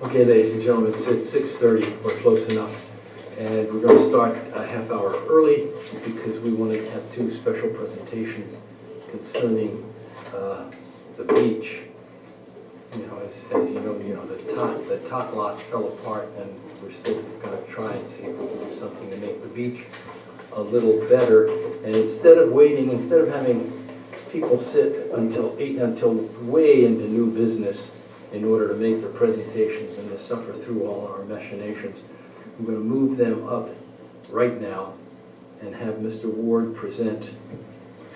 Okay, ladies and gentlemen, it's 6:30, we're close enough. And we're going to start a half hour early because we want to have two special presentations concerning the beach. You know, as you know, the top lot fell apart, and we're still going to try and see if we can do something to make the beach a little better. And instead of having people sit until way into new business in order to make their presentations and to suffer through all our machinations, I'm going to move them up right now and have Mr. Ward present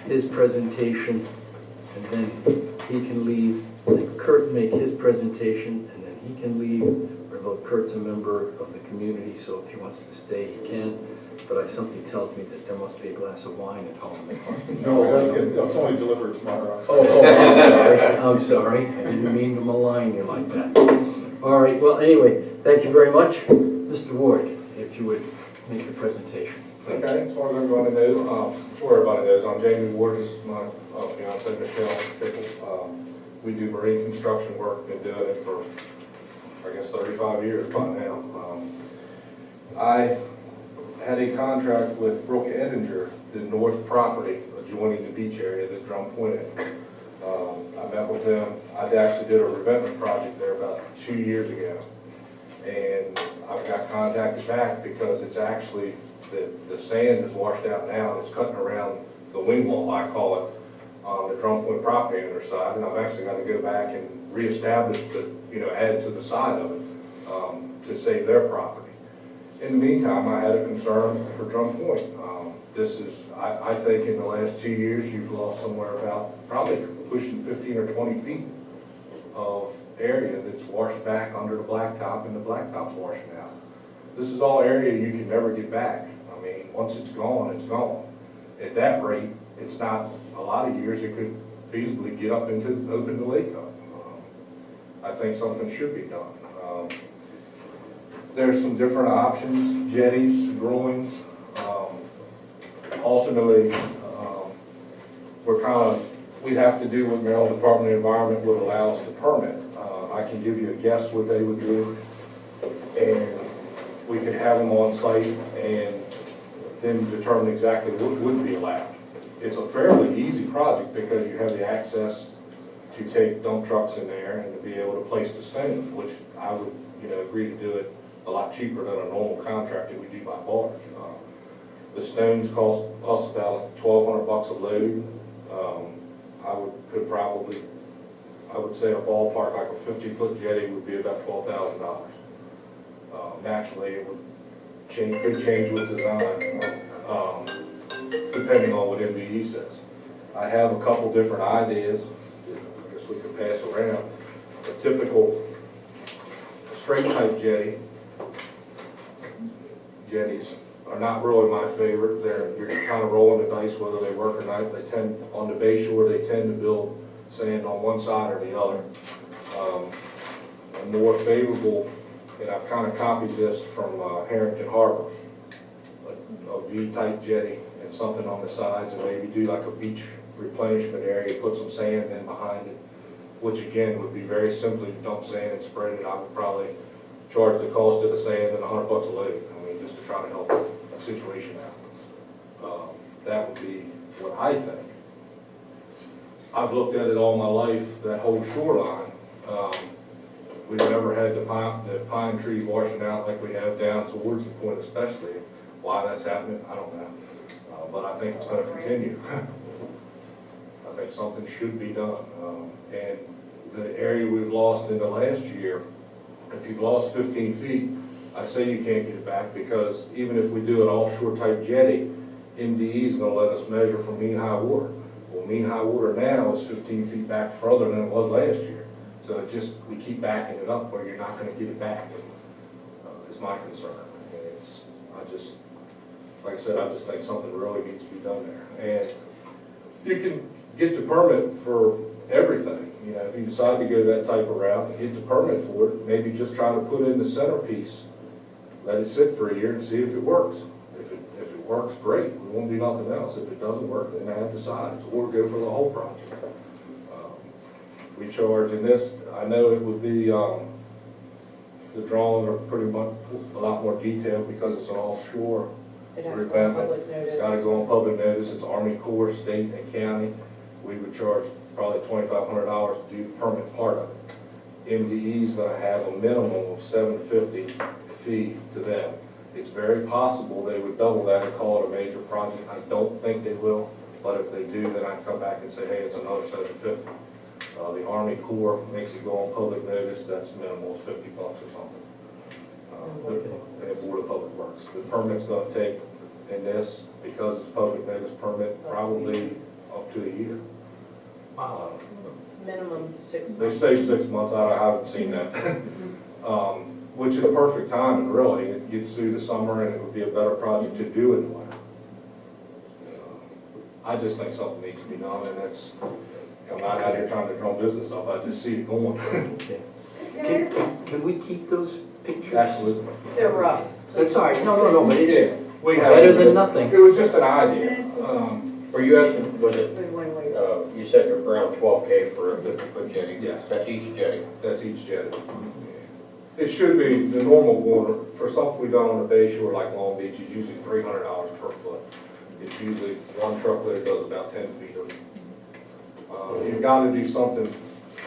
his presentation, and then he can leave, let Kurt make his presentation, and then he can leave. Although Kurt's a member of the community, so if he wants to stay, he can. But something tells me that there must be a glass of wine at home. No, it's only delivered tomorrow. I'm sorry. I didn't mean to malign you like that. All right, well, anyway, thank you very much. Mr. Ward, if you would make your presentation. Okay, as far as everybody knows, I'm sure everybody knows, I'm Jamie Ward. This is my fiance, Michelle Pickle. We do marine construction work, been doing it for, I guess, 35 years by now. I had a contract with Brooke Edinger, the north property adjoining the beach area that Drum Point is. I met with them. I actually did a revetment project there about 2 years ago. And I got contacted back because it's actually, the sand is washed out now and it's cutting around the wing wall, I call it, on the Drum Point property owner side. And I've actually got to go back and reestablish add to the side of it to save their property. In the meantime, I had a concern for Drum Point. This is, I think in the last 2 years, you've lost somewhere about probably pushing 15 or 20 feet of area that's washed back under the blacktop, and the blacktop's washing out. This is all area you can never get back. I mean, once it's gone, it's gone. At that rate, it's not, a lot of years it could feasibly get up into, open the lake up. I think something should be done. There's some different options, jetties, groins. Ultimately, we'd have to do what Maryland Department of Environment would allow us to permit. I can give you a guess what they would do, and we could have them on site and then determine exactly what would be allowed. It's a fairly easy project because you have the access to take dump trucks in there and to be able to place the stones, which I would, agree to do it a lot cheaper than a normal contract that we do by barge. The stones cost us about $1,200 a load. I would say a ballpark, like a 50-foot jetty would be about $12,000. Naturally, it would could change with design, depending on what MDE says. I have a couple different ideas. I guess we could pass around. A typical straight type jetties are not really my favorite. You're kind of rolling the dice whether they work or not. They tend, on the bay shore, they tend to build sand on one side or the other. A more favorable, and I've kind of copied this from Harrington Harbor, a V-type jetty and something on the sides, and maybe do like a beach replenishment area, put some sand in behind it, which again would be very simply dump sand and spread it. I would probably charge the cost of the sand and $100 a load. I mean, just to try to help the situation out. That would be what I think. I've looked at it all my life, that whole shoreline. We've never had the pine trees washing out like we have down towards the point especially. Why that's happening, I don't know. But I think it's going to continue. I think something should be done. And the area we've lost in the last year, if you've lost 15 feet, I say you can't get it back because even if we do an offshore type jetty, MDE is going to let us measure from mean high water. Well, mean high water now is 15 feet back further than it was last year. So it just, we keep backing it up where you're not going to get it back, is my concern. And like I said, I just think something really needs to be done there. And you can get the permit for everything. If you decide to go that type of route, get the permit for it, maybe just try to put in the centerpiece, let it sit for a year and see if it works. If it works, great. There won't be nothing else. If it doesn't work, then add the sides or go for the whole project. We charge in this, I know it would be the drawings are pretty much a lot more detailed because it's an offshore. It'd have to go on Revamping. public It's gotta notice. go on public notice, it's Army Corps, state and county. We would charge probably $2,500 to do the permit part of it. MDE's gonna have a minimum of $750 fee to them. It's very possible they would double that and call it a major project. I don't think they will, but if they do, then I'd come back and say, hey, it's another $750. The Army Corps makes it go on public notice, that's minimal, it's $50 or something. And Board of Public Works. The permit's gonna take, in this, because it's public notice permit, probably up to a year. Minimum 6 They months. say 6 months, I haven't seen that. Which is a perfect time, really. It gets through the summer and it would be a better project to do in the winter. I just think something needs to be done, and that's, I'm not out here trying to drum business up, I just see it going. Okay. Can we keep those pictures? Absolutely. They're rough. That's all right, no, but it's We better than nothing. It was just an idea. Were you asking, was it, We want to wait. you said around 12K for a 50-foot jetty? Yes. That's each jetty? That's each jetty. It should be the normal water, for something we done on the bay shore like Long Beach, it's usually $300 per foot. It's usually one truckload does about 10 feet of it. You've got to do something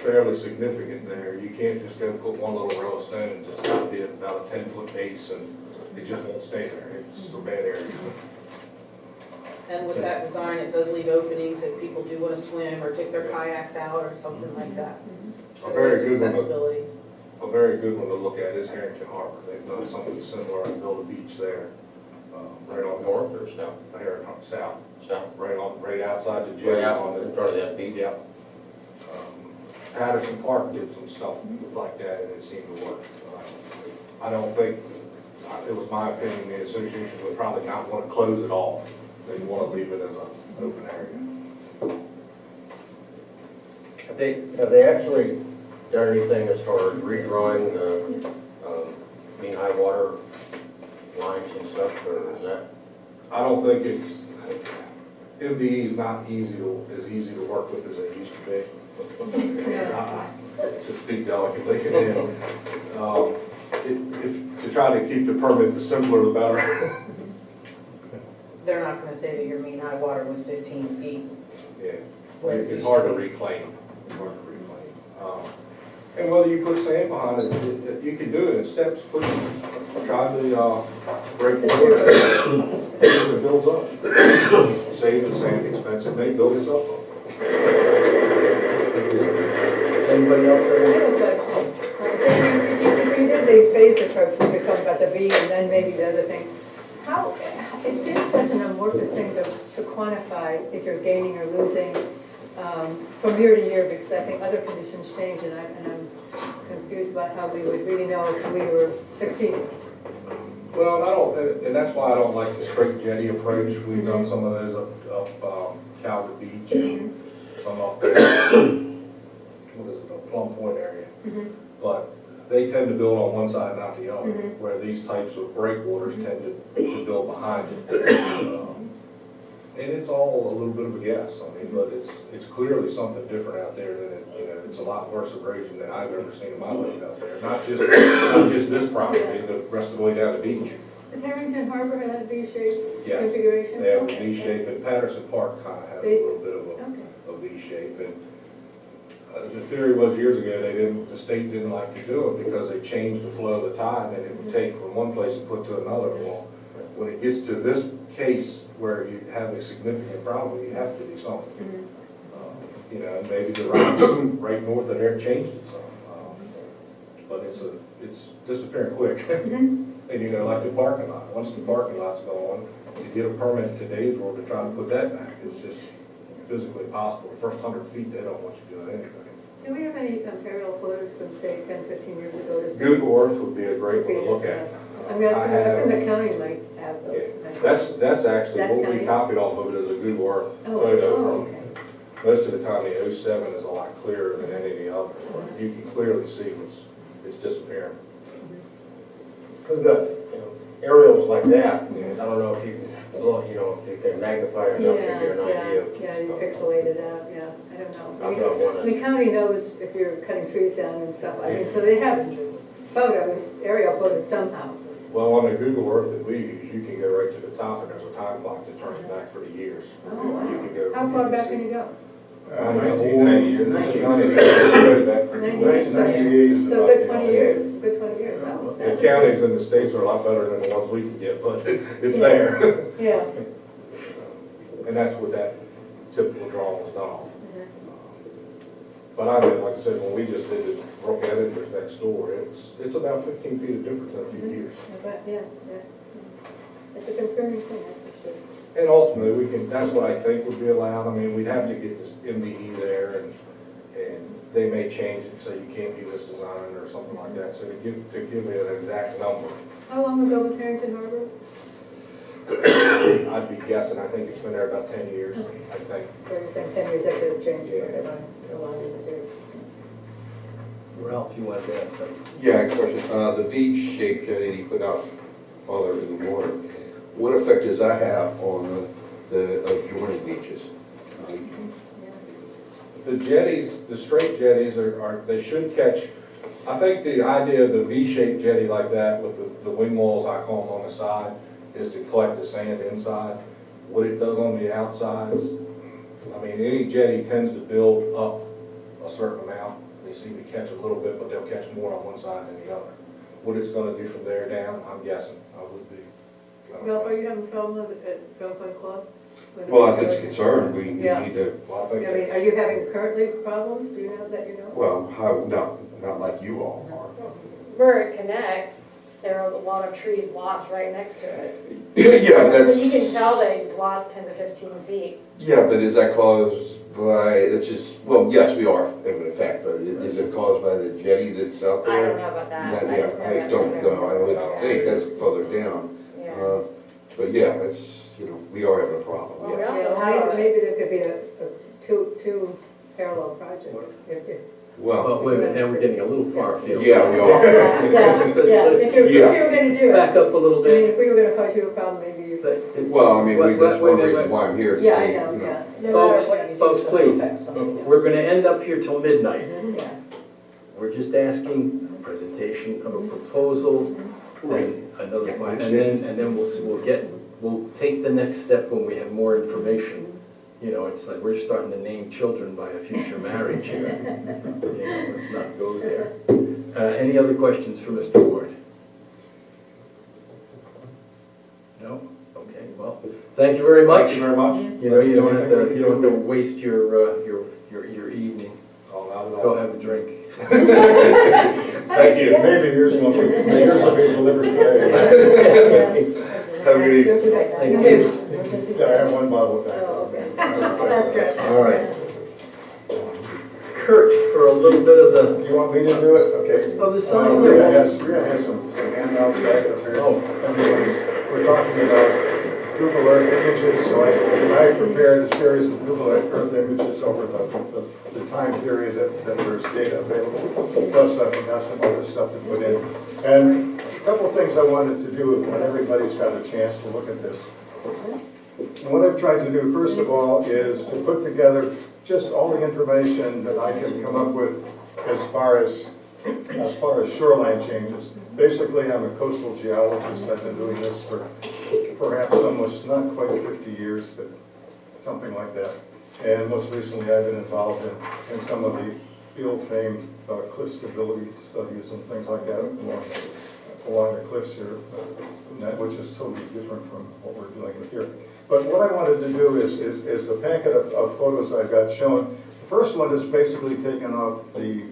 fairly significant there. You can't just go put one little row of stone and just have it about a 10-foot base and it just won't stay there. It's a bad area. And with that design, it does leave openings if people do want to swim or take their kayaks out or something like that. A very There is good one. accessibility. A very good one to look at is Harrington Harbor. They've done something similar and built a beach there. Right on North or south? Here, south, South? right outside the jetty. Right out on in the front of that beach? Yep. Patterson Park did some stuff like that and it seemed to work. I don't think, it was my opinion, the association would probably not want to close it off. They'd want to leave it as an open area. Have they actually done anything as far as redrawing the mean high water lines and stuff, or is that? I don't think it's, MDE is not as easy to work with as it used to be. To speak delicately. And, if, to try to keep the permit, the simpler the better. They're not going to say that your mean high water was 15 feet. Yeah, Where it it's used hard to to be. reclaim. It's hard to reclaim. And whether you put sand behind it, you can do it in steps, try the breakwater, it builds up. Save the sand expensive, they build this up. Anybody else I have have a question. If we did the phase approach, we were talking about the V and then maybe the other thing. How, it seems such an amorphous thing to quantify if you're gaining or losing from year to year, because I think other conditions change and I'm confused about how we would really know if we were succeeding. Well, I don't, and that's why I don't like the straight jetty approach. We've done some of those up Calvert Beach, and some up there, what is it, the Plum Point area. But they tend to build on one side, not the other, where these types of breakwaters tend to build behind it. And it's all a little bit of a guess, I mean, but it's clearly something different out there than it, it's a lot worse erosion than I've ever seen in my life out there. Not just this property, the rest of the way down the beach. Does Harrington Harbor have that V-shaped Yes, configuration? they have a Okay. V shape, and Patterson Park kind of has a They- little bit of Okay. a V shape. And the theory was years ago, the state didn't like to do it because they changed the flow of the tide, and it would take from one place and put to another. Well, when it gets to this case where you have a significant problem, you have to do something. And maybe the rocks right north of there changed it some. But it's disappearing quick. And like the parking lot, once the parking lot's gone, to get a permit in today's world to try to put that back is just physically possible. The first 100 feet, they don't want you doing anything. Do we have any aerial photos from, say, 10, 15 years ago to see? Google Earth would be a great one to look at. I mean, I have- assume the county might have those. That's actually That's what we county? copied off of it as a Google Earth Oh, photo oh, from. okay. Most of the time, the 07 is a lot clearer than any of the others. You can clearly see it's disappearing. We've got, aerials like that, I don't know if you, if you can magnify it enough to get an idea. Yeah, you pixelate it out, yeah, I don't know. I've got one. The county knows if you're cutting trees down and stuff, I mean, so they have photos, aerial photos somehow. Well, on the Google Earth that we use, you can go right to the top and there's a time clock that turns back for the years. Oh, wow. You can go. How far back can you go? 19 years. 90 years, so good 20 years, good 20 years. Oh, The counties in the states are a lot better than the ones we can get, but it's there. Yeah. And that's what that typical drawing was done off. Mhm. But I mean, like I said, when we just did it, Brook Editors next door, it's about 15 feet of difference in a few years. But, yeah, yeah. It's a concerning thing, that's for sure. And ultimately, we can, that's what I think would be allowed. I mean, we'd have to get this MDE there and they may change it, so you can't do this design or something like that. So to give it an exact number, How long ago was Harrington Harbor? I'd be guessing, I think it's been there about 10 years, I think. So you're saying 10 years after the change, okay, along in the Ralph, you wanted to ask something? Yeah, question. The V-shaped jetty you put out farther in the water, what effect does that have on the adjoining beaches? The jetties, the straight jetties they should catch, I think the idea of the V-shaped jetty like that with the wing walls, I call them on the side, is to collect the sand inside. What it does on the outsides, I mean, any jetty tends to build up a certain amount. They seem to catch a little bit, but they'll catch more on one side than the other. What it's gonna do from there down, I'm guessing, I would be. Ralph, are you having a problem with it at Drum Point Club? Well, I think it's a concern. We Yeah. need to, Well, I think. I mean, are you having currently problems? Do you know that you know? well, no, not like you all are. Where it connects, there are a lot of trees lost right next to it. Yeah, So you can tell they lost 10 to 15 feet. yeah, but is that caused by, it's just, well, yes, we are in effect, but is it caused by the jetty that's out I there? don't know about that. Yeah, just know I that don't they're- know. I would think that's further down. Yeah. But yeah, that's, we are having a problem, Well, yeah. we also Yeah, have, maybe there could be a two parallel projects. If- Well, Well, wait a minute, now we're getting a little far afield. yeah, we Yeah, are. yeah. If you were gonna do Back it, up a little I mean, bit. if we were gonna cause you a problem, maybe you. But it's- Well, I mean, wait, that's wait, one wait, reason wait. why I'm here to Yeah, see, I you know, know. yeah. No Folks, matter what you do, folks, it's gonna please, affect something else. we're gonna end up here till midnight. Yeah. We're just asking a presentation of a proposal, then another, Yeah, and then we'll take the next step when we have more information. You know, it's like we're starting to name children by a future marriage here. You know, let's not go there. Any other questions for Mr. Ward? No? Okay, well, thank you very much. Thank you very much. You know, you don't have to waste your evening. Oh, not at all. Go have a drink. Thank you. Maybe yours will be delivered today. Have a good evening. Thank you. Yeah, I have one bottle back. Oh, okay. That's good. All right. Kurt, for a little bit of the, You want me to do it? Okay. of the sign. We're gonna have some handouts back up here. Oh. We're talking about Google Earth images, so I prepared a series of Google Earth images over the time period that there's data available. Plus, I've got some other stuff to put in. And a couple of things I wanted to do when everybody's got a chance to look at this. What I've tried to do, first of all, is to put together just all the information that I can come up with as far as shoreline changes. Basically, I'm a coastal geologist. I've been doing this for perhaps almost not quite 50 years, but something like that. And most recently, I've been involved in some of the field-famed cliff stability studies and things like that along the cliffs here, which is totally different from what we're doing here. But what I wanted to do is the packet of photos I've got shown. The first one is basically taken off the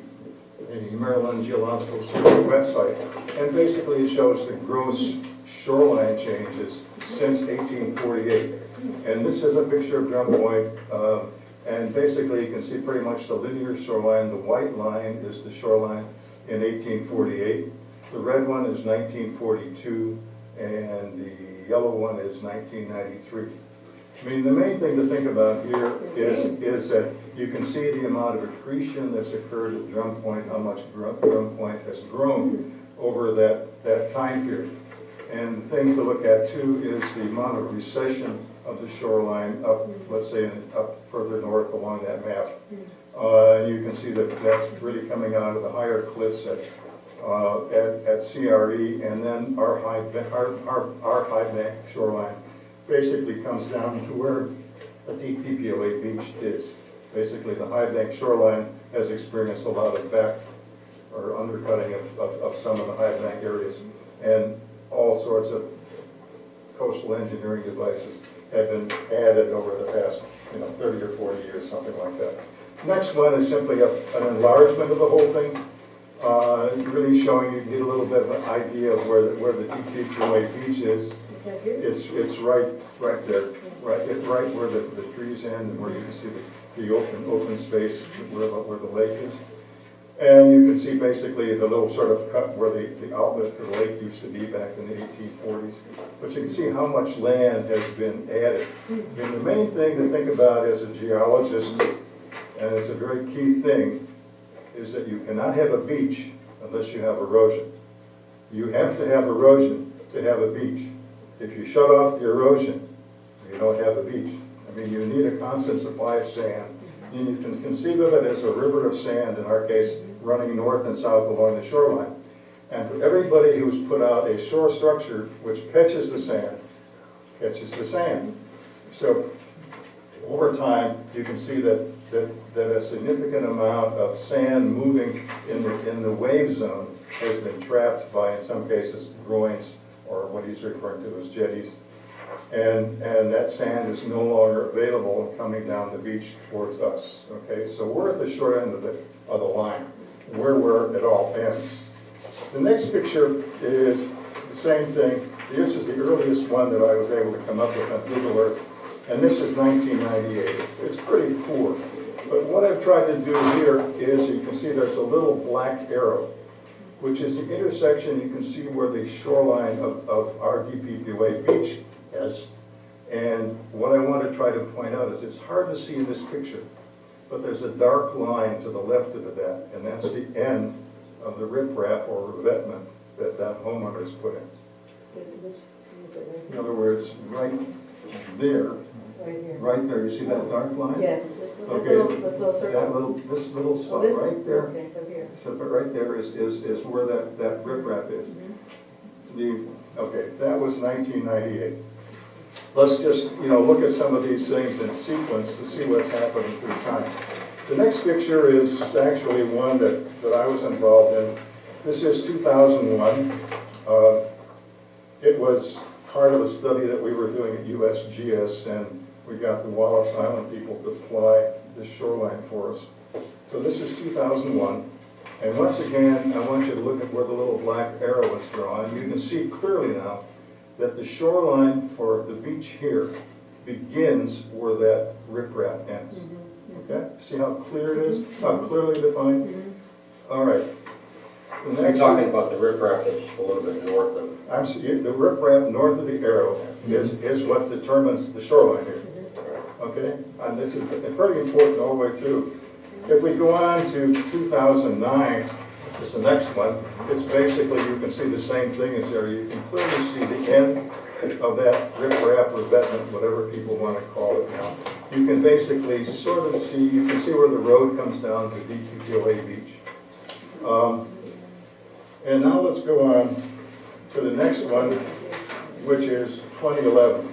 Maryland Geological Survey website, and basically it shows the gross shoreline changes since 1848. And this is a picture of Drum Point, and basically you can see pretty much the linear shoreline. The white line is the shoreline in 1848. The red one is 1942, and the yellow one is 1993. I mean, the main thing to think about here is that you can see the amount of accretion that's occurred at Drum Point, how much Drum Point has grown over that time period. And the thing to look at too is the amount of recession of the shoreline up, let's say, up further north along that map. You can see that that's really coming out of the higher cliffs at at CRE, and then our high bank shoreline basically comes down to where a DPPOA beach is. Basically, the high bank shoreline has experienced a lot of back or undercutting of some of the high bank areas, and all sorts of coastal engineering devices have been added over the past, 30 or 40 years, something like that. Next one is simply an enlargement of the whole thing, really showing you, get a little bit of an idea of where the DPPOA beach is. It's right there, right where the trees end and where you can see the open space where the lake is. And you can see basically the little sort of cut where the outlet to the lake used to be back in the 1840s. But you can see how much land has been added. And the main thing to think about as a geologist, and it's a very key thing, is that you cannot have a beach unless you have erosion. You have to have erosion to have a beach. If you shut off the erosion, you don't have a beach. I mean, you need a constant supply of sand. You can conceive of it as a river of sand, in our case, running north and south along the shoreline. And for everybody who's put out a shore structure which catches the sand. So over time, you can see that a significant amount of sand moving in the wave zone has been trapped by, in some cases, groins, or what he's referring to as jetties. And that sand is no longer available and coming down the beach towards us. Okay, so we're at the short end of the line, where it all ends. The next picture is the same thing. This is the earliest one that I was able to come up with on Google Earth, and this is 1998. It's pretty poor. But what I've tried to do here is, you can see there's a little black arrow, which is the intersection. You can see where the shoreline of our DPPOA beach is. And what I want to try to point out is, it's hard to see in this picture, but there's a dark line to the left of that, and that's the end of the riprap or revetment that homeowner's put in. In other words, right there, right there, you see that dark line? Yes, Okay. this little circle. This little Oh, spot this- right there. Okay, so here. So, but right there is where that riprap is. Okay, that was 1998. Let's just, look at some of these things in sequence to see what's happening through time. The next picture is actually one that I was involved in. This is 2001. It was part of a study that we were doing at USGS, and we got the Wallops Island people to fly the shoreline for us. So this is 2001. And once again, I want you to look at where the little black arrow is drawn. You can see clearly now that the shoreline for the beach here begins where that riprap ends. Okay? See how clear it is? How clearly defined? All right. The You're next talking about the riprap that's a little bit north of. the riprap north of the arrow is what determines the shoreline here. Okay? And this is pretty important all the way through. If we go on to 2009, which is the next one, it's basically, you can see the same thing as there. You can clearly see the end of that riprap or revetment, whatever people want to call it now. You can basically sort of see, you can see where the road comes down to DPPOA Beach. And now let's go on to the next one, which is 2011.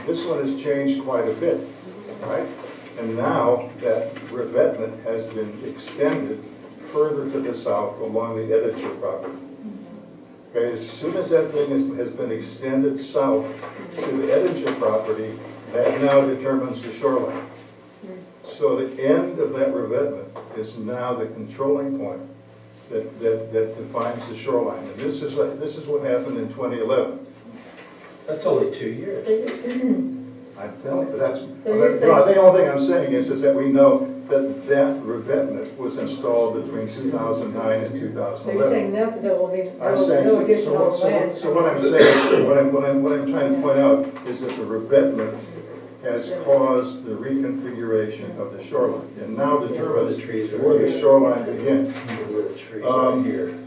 This one has changed quite a bit, right? And now that revetment has been extended further to the south along the Edinger property. Okay, as soon as that thing has been extended south to the Edinger property, that now determines the shoreline. So the end of that revetment is now the controlling point that defines the shoreline. And this is what happened in 2011. That's only 2 years. I'm telling you, that's, So you're the only thing I'm saying is that we know that revetment was installed between 2009 and 2011. So you're saying there will be I'm saying, no additional land? so what I'm saying, what I'm trying to point out is that the revetment has caused the reconfiguration of the shoreline, and now determines where the shoreline begins. Where the trees are here.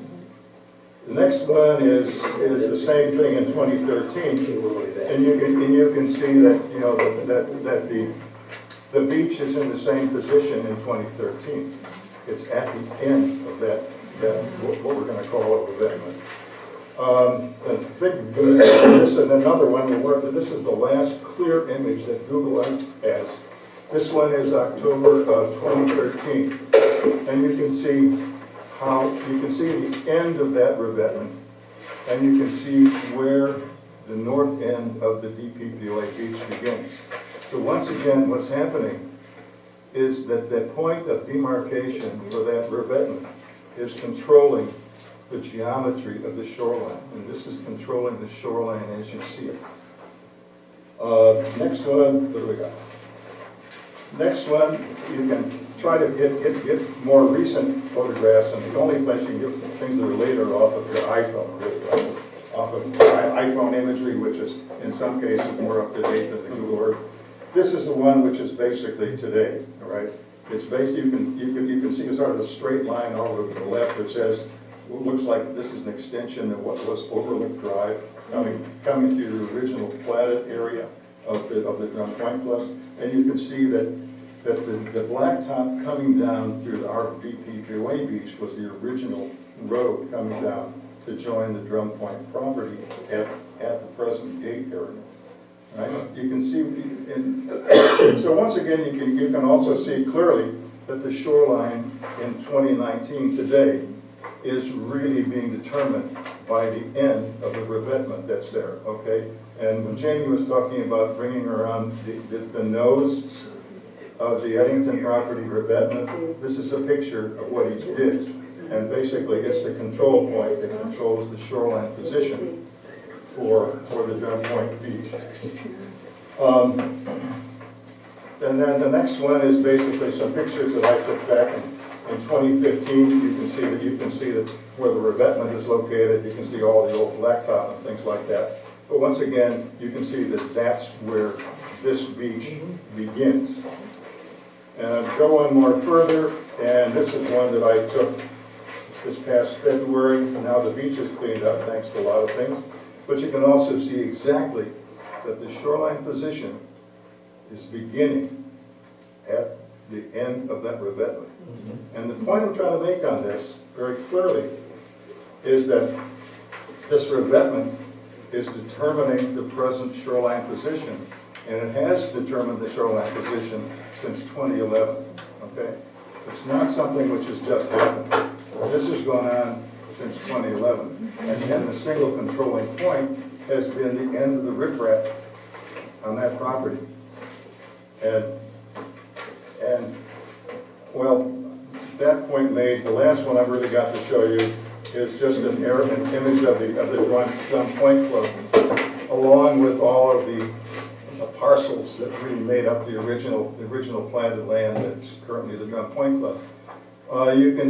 The next one is the same thing in 2013, and you can see that that the beach is in the same position in 2013. It's at the end of that than what we're gonna call a revetment. The big, this and another one, this is the last clear image that Google has. This one is October of 2013. And you can see the end of that revetment, and you can see where the north end of the DPPOA beach begins. So once again, what's happening is that the point of demarcation for that revetment is controlling the geometry of the shoreline, and this is controlling the shoreline as you see it. Next one, what do we got? Next one, you can try to get more recent photographs, and the only place you can get some things that are later off of your iPhone, really, off of iPhone imagery, which is in some cases more up to date than the Google Earth. This is the one which is basically today, all right? It's basically, you can see sort of a straight line all over to the left that says, what looks like this is an extension of what was Overlook Drive, coming through the original platted area of the Drum Point Club. And you can see that the blacktop coming down through our DPPOA beach was the original road coming down to join the Drum Point property at the present gate area. Right? You can see, so once again, you can also see clearly that the shoreline in 2019 today is really being determined by the end of the revetment that's there, okay? And when Jamie was talking about bringing around the nose of the Eddington property revetment, this is a picture of what he did. And basically, it's the control point that controls the shoreline position for the Drum Point Beach. And then the next one is basically some pictures that I took back in 2015. You can see that where the revetment is located. You can see all the old blacktop and things like that. But once again, you can see that that's where this beach begins. And go on more further, and this is one that I took this past February. Now the beach is cleaned up thanks to a lot of things. But you can also see exactly that the shoreline position is beginning at the end of that revetment. And the point I'm trying to make on this very clearly is that this revetment is determining the present shoreline position, and it has determined the shoreline position since 2011, okay? It's not something which has just happened. This has gone on since 2011, and then the single controlling point has been the end of the riprap on that property. And well, that point made, the last one I've really got to show you is just an image of the Drum Point Club, along with all of the parcels that really made up the original platted land that's currently the Drum Point Club. You can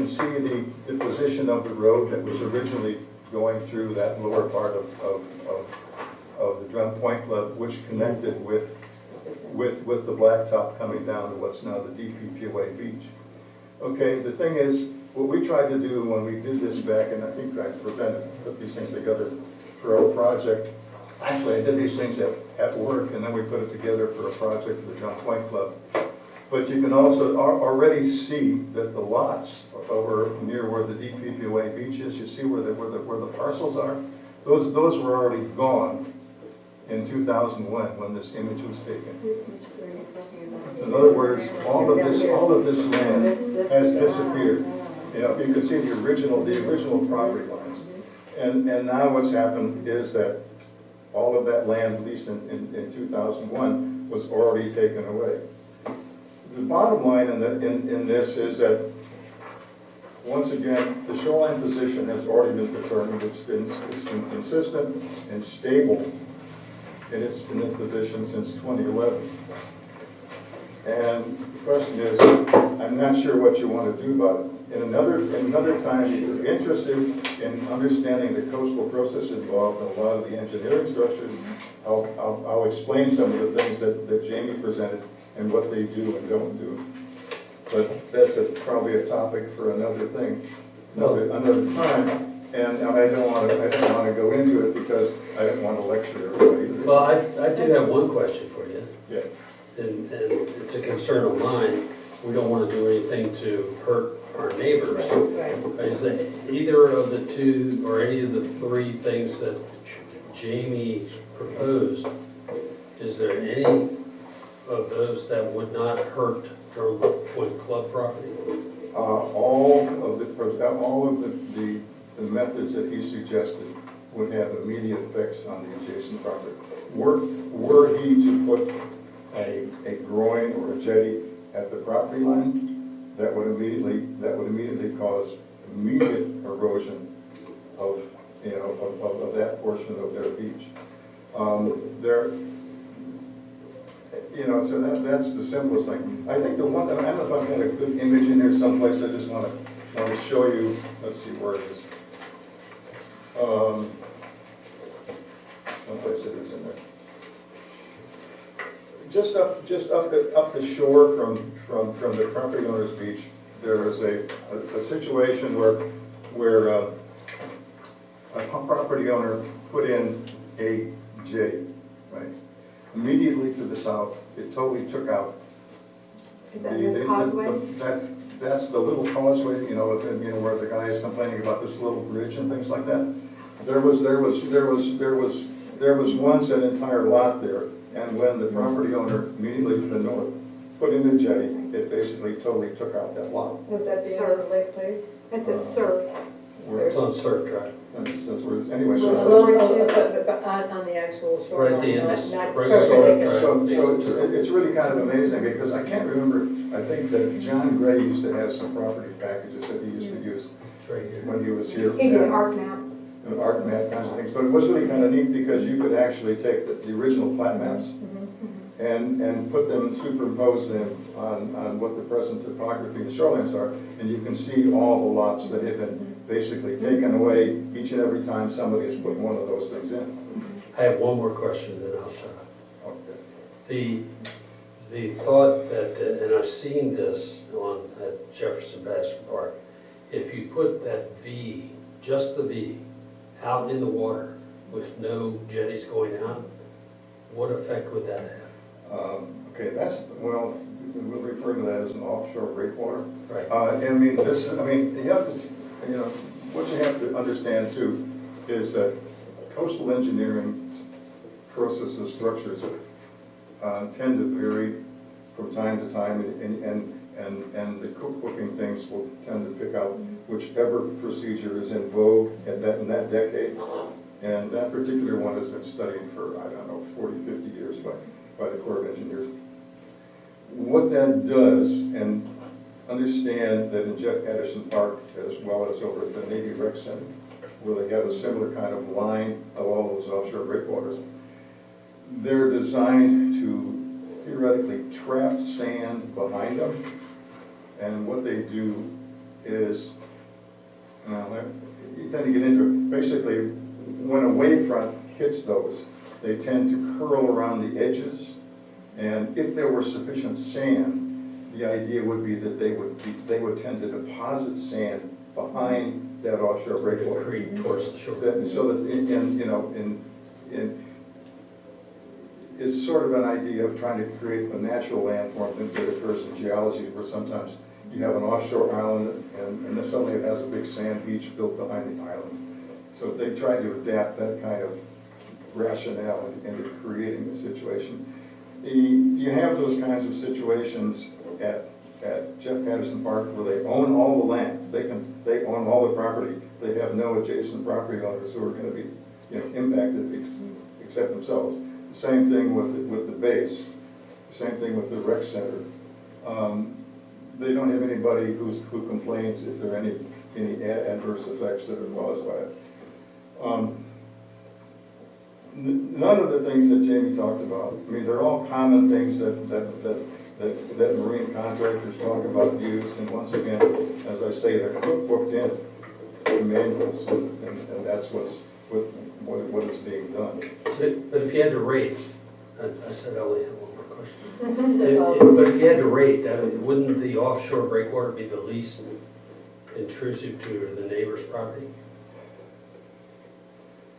see the position of the road that was originally going through that lower part of the Drum Point Club, which connected with the blacktop coming down to what's now the DPPOA beach. Okay, the thing is, what we tried to do when we did this back, and I think I put these things together for a project. Actually, I did these things at work, and then we put it together for a project for the Drum Point Club. But you can also already see that the lots over near where the DPPOA beach is, you see where the parcels are? Those were already gone in 2001 when this image was taken. So in other words, all of this land has disappeared. You know, you can see the original property lines. And now what's happened is that all of that land, at least in 2001, was already taken away. The bottom line in this is that, once again, the shoreline position has already been determined. It's been consistent and stable in its position since 2011. And the question is, I'm not sure what you want to do about it. And another time, if you're interested in understanding the coastal process involved in a lot of the engineering structures, I'll explain some of the things that Jamie presented and what they do and don't do. But that's probably a topic for another thing, another time. And I don't want to go into it because I don't want to lecture everybody. Well, I do have one question for you. Yeah. And it's a concern of mine. we don't want to do anything to hurt our neighbors. Right. Is that either of the two or any of the three things that Jamie proposed, is there any of those that would not hurt Drumble Point Club property? All of the methods that he suggested would have immediate effects on the adjacent property. Were he to put a groin or a jetty at the property line, that would immediately cause immediate erosion of, of that portion of their beach. So that's the simplest thing. I think the one, I don't know if I've got a good image in here someplace, I just want to show you, let's see where it is. Someplace it is in there. Just up the shore from the property owner's beach, there is a situation where a property owner put in a jetty, right? Immediately to the south, it totally took out. Is that the causeway? That's the little causeway, where the guy is complaining about this little bridge and things like that. There was once an entire lot there, and when the property owner immediately to the north put in a jetty, it basically totally took out that lot. Was that the other lake place? It's at Surf. It's on Surf Drive. That's where it's, anyway, On the actual shoreline, Right at the end of- not right Surf. So it's really kind of amazing, because I can't remember, I think that John Gray used to have some property packages that he used to use It's right here. when he was here. He did art map. Art map kinds of things, but it was really kind of neat because you could actually take the original plat maps and put them, superimpose them on what the present topography and shorelines are, and you can see all the lots that have been basically taken away each and every time somebody has put one of those things in. I have one more question, then I'll shut up. Okay. The thought that, and I've seen this at Jefferson Basket Park, if you put that V, just the V, out in the water with no jetties going out, what effect would that have? Okay, well, we'll refer to that as an offshore breakwater. Right. You have to, what you have to understand too is that coastal engineering processes, structures tend to vary from time to time, and the cookbooking things will tend to pick out whichever procedure is in vogue in that decade. And that particular one has been studied for, 40, 50 years by the Corps of Engineers. What that does, and understand that in Jeff Patterson Park, as well as over at the Navy Rec Center, where they have a similar kind of line of all those offshore breakwaters, they're designed to theoretically trap sand behind them. And what they do is, you tend to get into it, basically, when a wavefront hits those, they tend to curl around the edges. And if there were sufficient sand, the idea would be that they would tend to deposit sand behind that offshore breakwater. Creek towards the shore. So that, it's sort of an idea of trying to create a natural landform that occurs in geology, where sometimes you have an offshore island and then suddenly it has a big sand beach built behind the island. So if they try to adapt that kind of rationale into creating the situation. You have those kinds of situations at Jeff Patterson Park where they own all the land. They own all the property. They have no adjacent property owners who are going to be impacted except themselves. The same thing with the base. The same thing with the rec center. They don't have anybody who complains if there are any adverse effects that are caused by it. None of the things that Jamie talked about, they're all common things that marine contractors talk about use, and once again, as I say, they're cookbooked in manuals, and that's what is being done. But if you had to rate, I said I only had one more question. But if you had to rate, wouldn't the offshore breakwater be the least intrusive to the neighbor's property?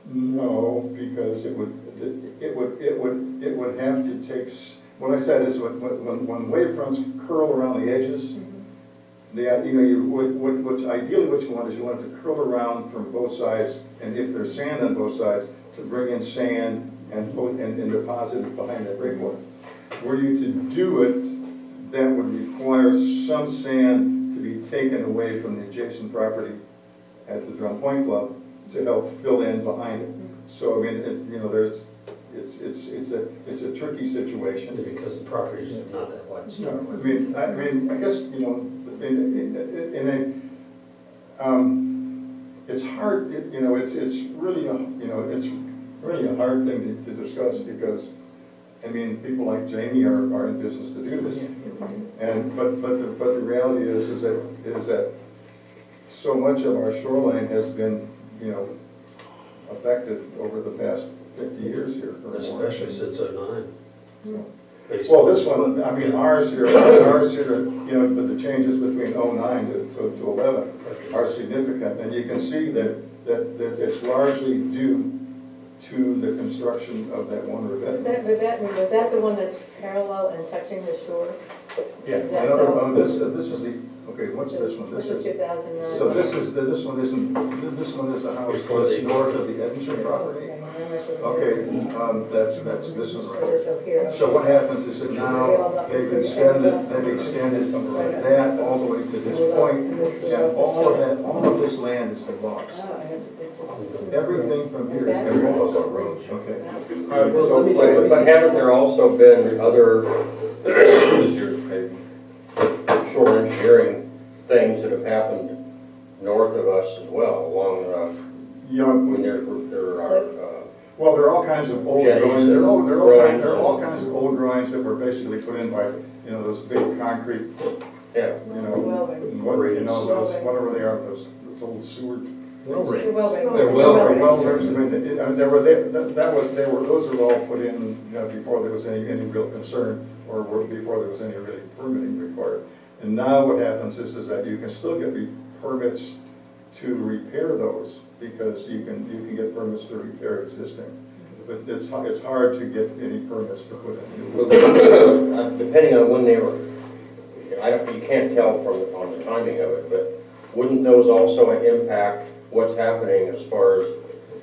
No, because it would have to take, what I said is when wavefronts curl around the edges, ideally what you want is you want it to curl around from both sides, and if there's sand on both sides, to bring in sand and deposit it behind that breakwater. Were you to do it, that would require some sand to be taken away from the adjacent property at the Drum Point Club to help fill in behind it. So, I mean, it's a tricky situation. Because the properties are not that wide to start with. I guess, it's hard, it's really a hard thing to discuss because, people like Jamie are in business to do this. But the reality is that so much of our shoreline has been, affected over the past 50 years here. Or more. Especially since '09. Well, this one, ours here, but the changes between '09 to 11 are significant, and you can see that it's largely due to the construction of that one revetment. Was that the one that's parallel and touching the shore? Yeah, Is that another, so? this is the, okay, what's this one? This is 2009. So this one is a house Before just the- north of the Edmonton property. Okay, that's this one right here. This up here. So what happens is that now they've extended that all the way to this point, and all of this land has been lost. Oh, and it's a big difference. Everything from here has been lost. Okay. All right, well, let me see. But haven't there also been other shore engineering things that have happened north of us as well, along, Yeah, when there are, well, there are all kinds of old Jetties groins, and there are groins all and- kinds of old groins that were basically put in by, those big concrete, yeah. whatever they are, those old sewer. Well, Ray. Well, They're Well, those were all put in, before there was any real concern, or before there was any really permitting required. And now what happens is that you can still get permits to repair those, because you can get permits to repair existing. But it's hard to get any permits to put in new. Depending on when they were, you can't tell on the timing of it, but wouldn't those also impact what's happening as far as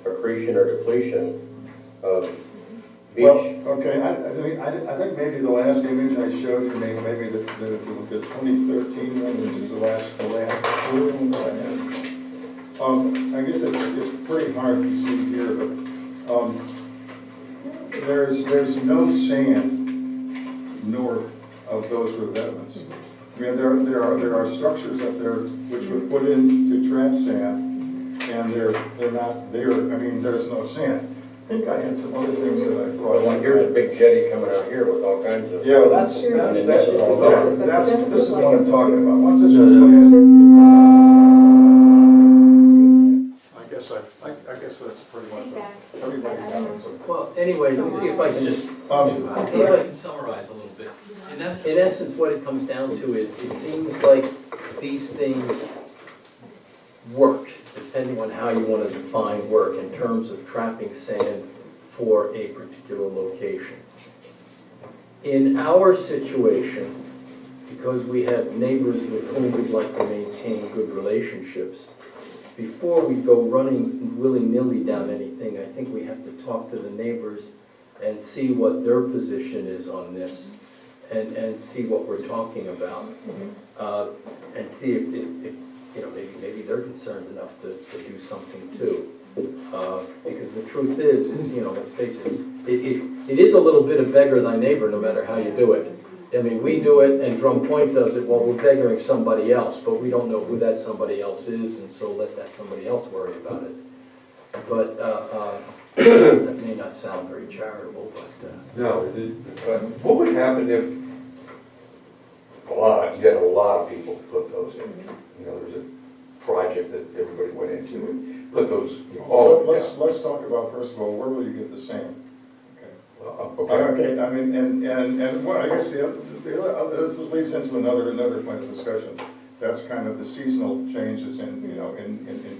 accretion or depletion of beach? Well, okay, I think maybe the last image I showed you, maybe the 2013 one, which is the last clear one that I had. I guess it's pretty hard to see here, but there's no sand north of those revetments. There are structures up there which were put in to trap sand, and they're not there. There's no sand. I think I had some other things that I brought Well, in. like here's a big jetty coming out here with all kinds of. Yeah, And then this is all gone. this is what I'm talking about. Once this was put in, I guess that's pretty much what everybody's having. So, Well, anyway, let me see if I can just, um, see if I can summarize a little bit. In essence, what it comes down to is, it seems like these things work, depending on how you want to define work in terms of trapping sand for a particular location. In our situation, because we have neighbors with whom we'd like to maintain good relationships, before we go running willy-nilly down anything, I think we have to talk to the neighbors and see what their position is on this, and see what we're talking about. And see if maybe they're concerned enough to do something too. Because the truth is, let's face it, it is a little bit of beggar thy neighbor, no matter how you do it. We do it, and Drum Point does it, well, we're beggaring somebody else, but we don't know who that somebody else is, and so let that somebody else worry about it. But that may not sound very charitable, but... No, what would happen if you had a lot of people put those in? There's a project that everybody went into and put those, all of them. let's talk about, first of all, where will you get the sand? Okay. Okay, and what I guess this leads into another point of discussion. That's kind of the seasonal changes in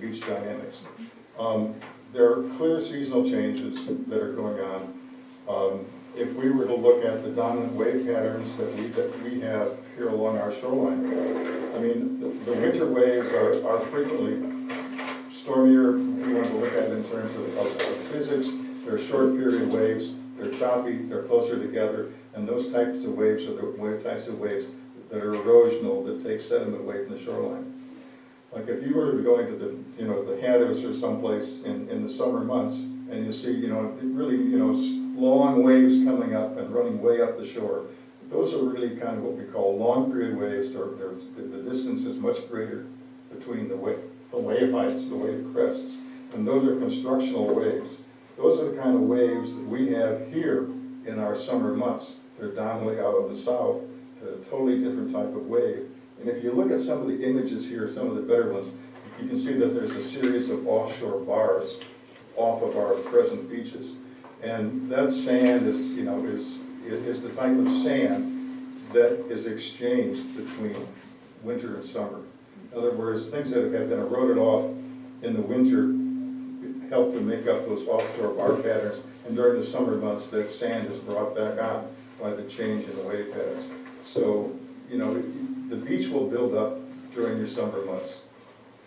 beach dynamics. There are clear seasonal changes that are going on. if we were to look at the dominant wave patterns that we have here along our shoreline, I mean, the winter waves are frequently stormier, if you want to look at it in terms of physics. They're short period waves, they're choppy, they're closer together, and those types of waves are the types of waves that are erosional, that take sediment away from the shoreline. Like if you were to go into the, the Haddis or someplace in the summer months, and you see, really, long waves coming up and running way up the shore, those are really kind of what we call long period waves. The distance is much greater between the wave heights, the wave crests, and those are constructional waves. Those are the kind of waves that we have here in our summer months. They're dominantly out of the south, a totally different type of wave. And if you look at some of the images here, some of the better ones, you can see that there's a series of offshore bars off of our present beaches. And that sand is the type of sand that is exchanged between winter and summer. In other words, things that have been eroded off in the winter help to make up those offshore bar patterns, and during the summer months, that sand is brought back on by the change in the wave patterns. So, the beach will build up during your summer months,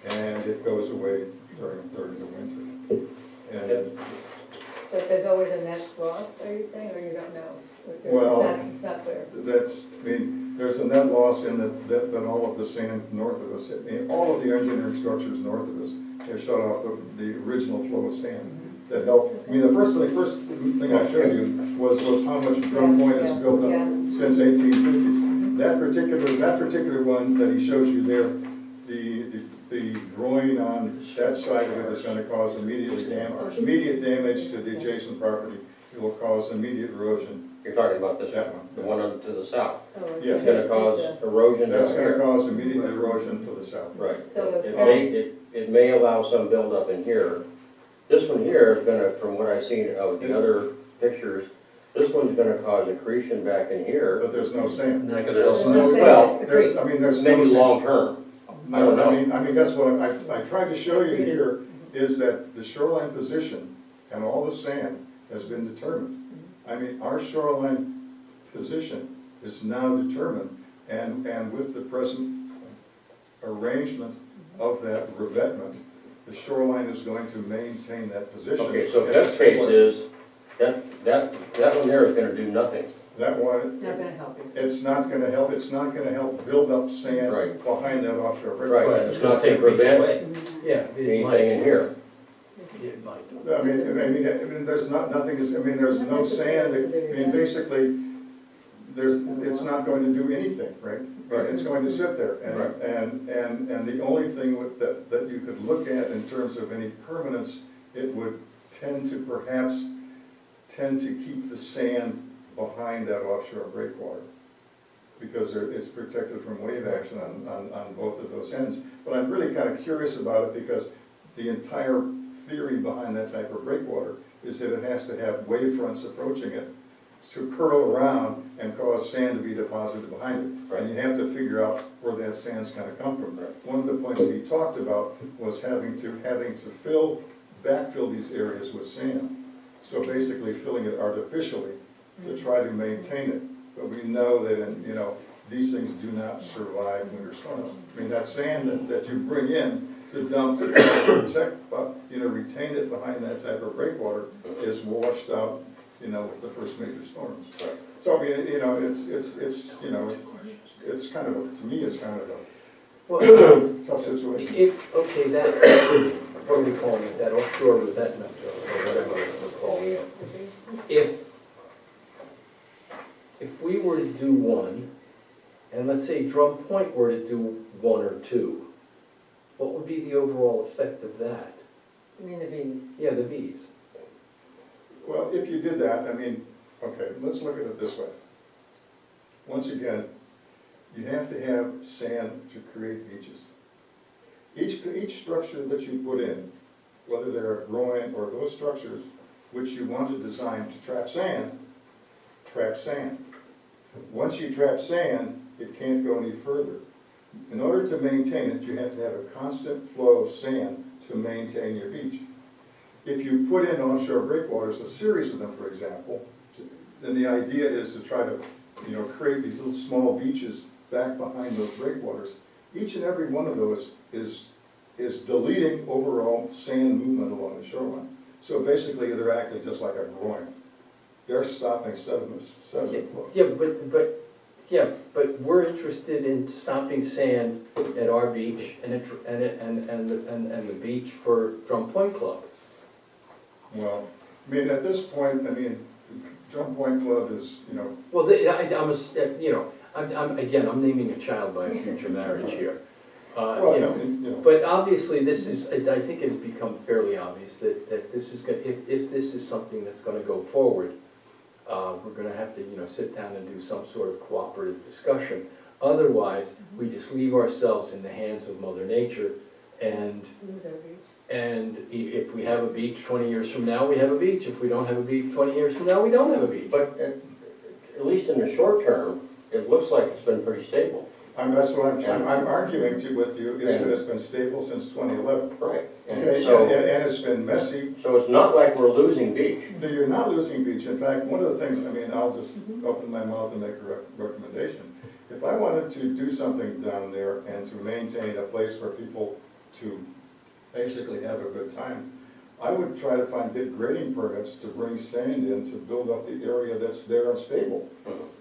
and it goes away during the winter. And But there's always a net loss, are you saying, or you don't know? Well, It's not clear. there's a net loss in that all of the sand north of us, all of the engineering structures north of us have shut off the original flow of sand that helped. The first thing I showed you was how much Drum Point has built up since 1850s. That particular one that he shows you there, the groin on that side of it is going to cause immediate damage to the adjacent property. It will cause immediate erosion. You're talking about this That one, the one to the south. Oh, Yeah. It's gonna cause erosion down That's going to here. cause immediate erosion to the south. Right. So it's It may allow some buildup in here. This one here is gonna, from what I've seen of the other pictures, this one's gonna cause accretion back in here, But there's no sand. Not gonna help. Well, There's no maybe sand. long-term. I don't know. I mean, that's what I tried to show you here, is that the shoreline position and all the sand has been determined. I mean, our shoreline position is now determined, and with the present arrangement of that revetment, the shoreline is going to maintain that position. Okay, so best case is, that one there is gonna do nothing. That one, Not gonna help you. it's not gonna help build up sand Right. behind that offshore Right. breakwater. It's gonna take beach Prevent- away. Yeah, it Anything might, in here. it might. I mean, there's there's no sand, basically, it's not going to do anything, right? Right. It's going to sit there, Right. and the only thing that you could look at in terms of any permanence, it would tend to keep the sand behind that offshore breakwater, because it's protected from wave action on both of those ends. But I'm really kind of curious about it, because the entire theory behind that type of breakwater is that it has to have wave fronts approaching it to curl around and cause sand to be deposited behind it. And you have to figure out where that sand's gonna come from. One of the points that he talked about was having to backfill these areas with sand. So basically filling it artificially to try to maintain it. But we know that, these things do not survive winter storms. I mean, that sand that you bring in to dump to protect, retain it behind that type of breakwater is washed out, with the first major storms. So, I mean, it's kind of, to me, it's kind of a Well, tough situation. okay, that, what are we calling it, that offshore revetment, or whatever we're calling it. If we were to do one, and let's say Drum Point were to do one or two, what would be the overall effect of that? You mean the bees? Yeah, the bees. Well, if you did that, okay, let's look at it this way. Once again, you have to have sand to create beaches. Each structure that you put in, whether they're a groin or those structures which you want to design to trap sand. Once you trap sand, it can't go any further. In order to maintain it, you have to have a constant flow of sand to maintain your beach. If you put in offshore breakwaters, a series of them, for example, And the idea is to try to, you know, create these little small beaches back behind those breakwaters. Each and every one of those is deleting overall sand movement along the shoreline. So basically, they're acting just like a groin. They're stopping sediment flow. Yeah, but we're interested in stopping sand at our beach and the beach for Drum Point Club. Well, I mean, at this point, I mean, Drum Point Club is, you know, Well, I'm naming a child by a future marriage here. well, You know, you know, but obviously, this is, I think it has become fairly obvious that this is, if this is something that's gonna go forward, we're gonna have to, you know, sit down and do some sort of cooperative discussion. Otherwise, we just leave ourselves in the hands of Mother Nature, and Lose our beach. if we have a beach 20 years from now, we have a beach. If we don't have a beach 20 years from now, we don't have a beach. But at least in the short term, it looks like it's been pretty stable. that's what I'm arguing with you, is that it's been stable since 2011. Right. Okay, So, and it's been messy. so it's not like we're losing beach. No, you're not losing beach. In fact, one of the things, I mean, I'll just open my mouth and make a recommendation. If I wanted to do something down there and to maintain a place for people to basically have a good time, I would try to find big grading permits to bring sand in to build up the area that's there and stable,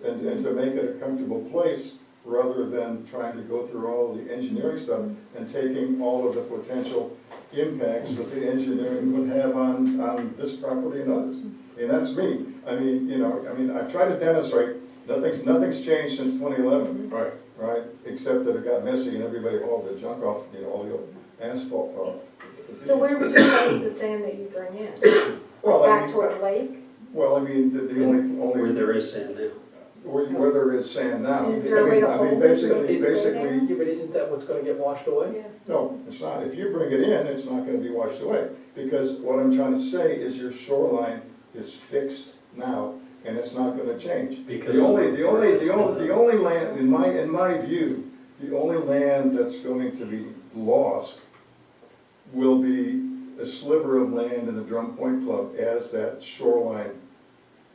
and to make it a comfortable place, rather than trying to go through all the engineering stuff and taking all of the potential impacts that the engineering would have on this property and others. And that's me. I mean, you know, I've tried to demonstrate, nothing's changed since 2011, Right. right? Except that it got messy and everybody hauled the junk off, you know, all the old asphalt off. So where would you place the sand that you bring in? Well, I Back mean, toward the lake? well, I mean, the only, Where there is sand now. where there is sand now. Is there a way to I mean, hold it, basically, make it stay basically, there? Yeah, but isn't that what's gonna get washed away? Yeah. no, it's not. If you bring it in, it's not gonna be washed away. Because what I'm trying to say is your shoreline is fixed now, and it's not gonna change. Because The of only, the the only, work the that's only, been the only land, in my view, the only land that's going to be lost will be a sliver of land in the Drum Point Club as that shoreline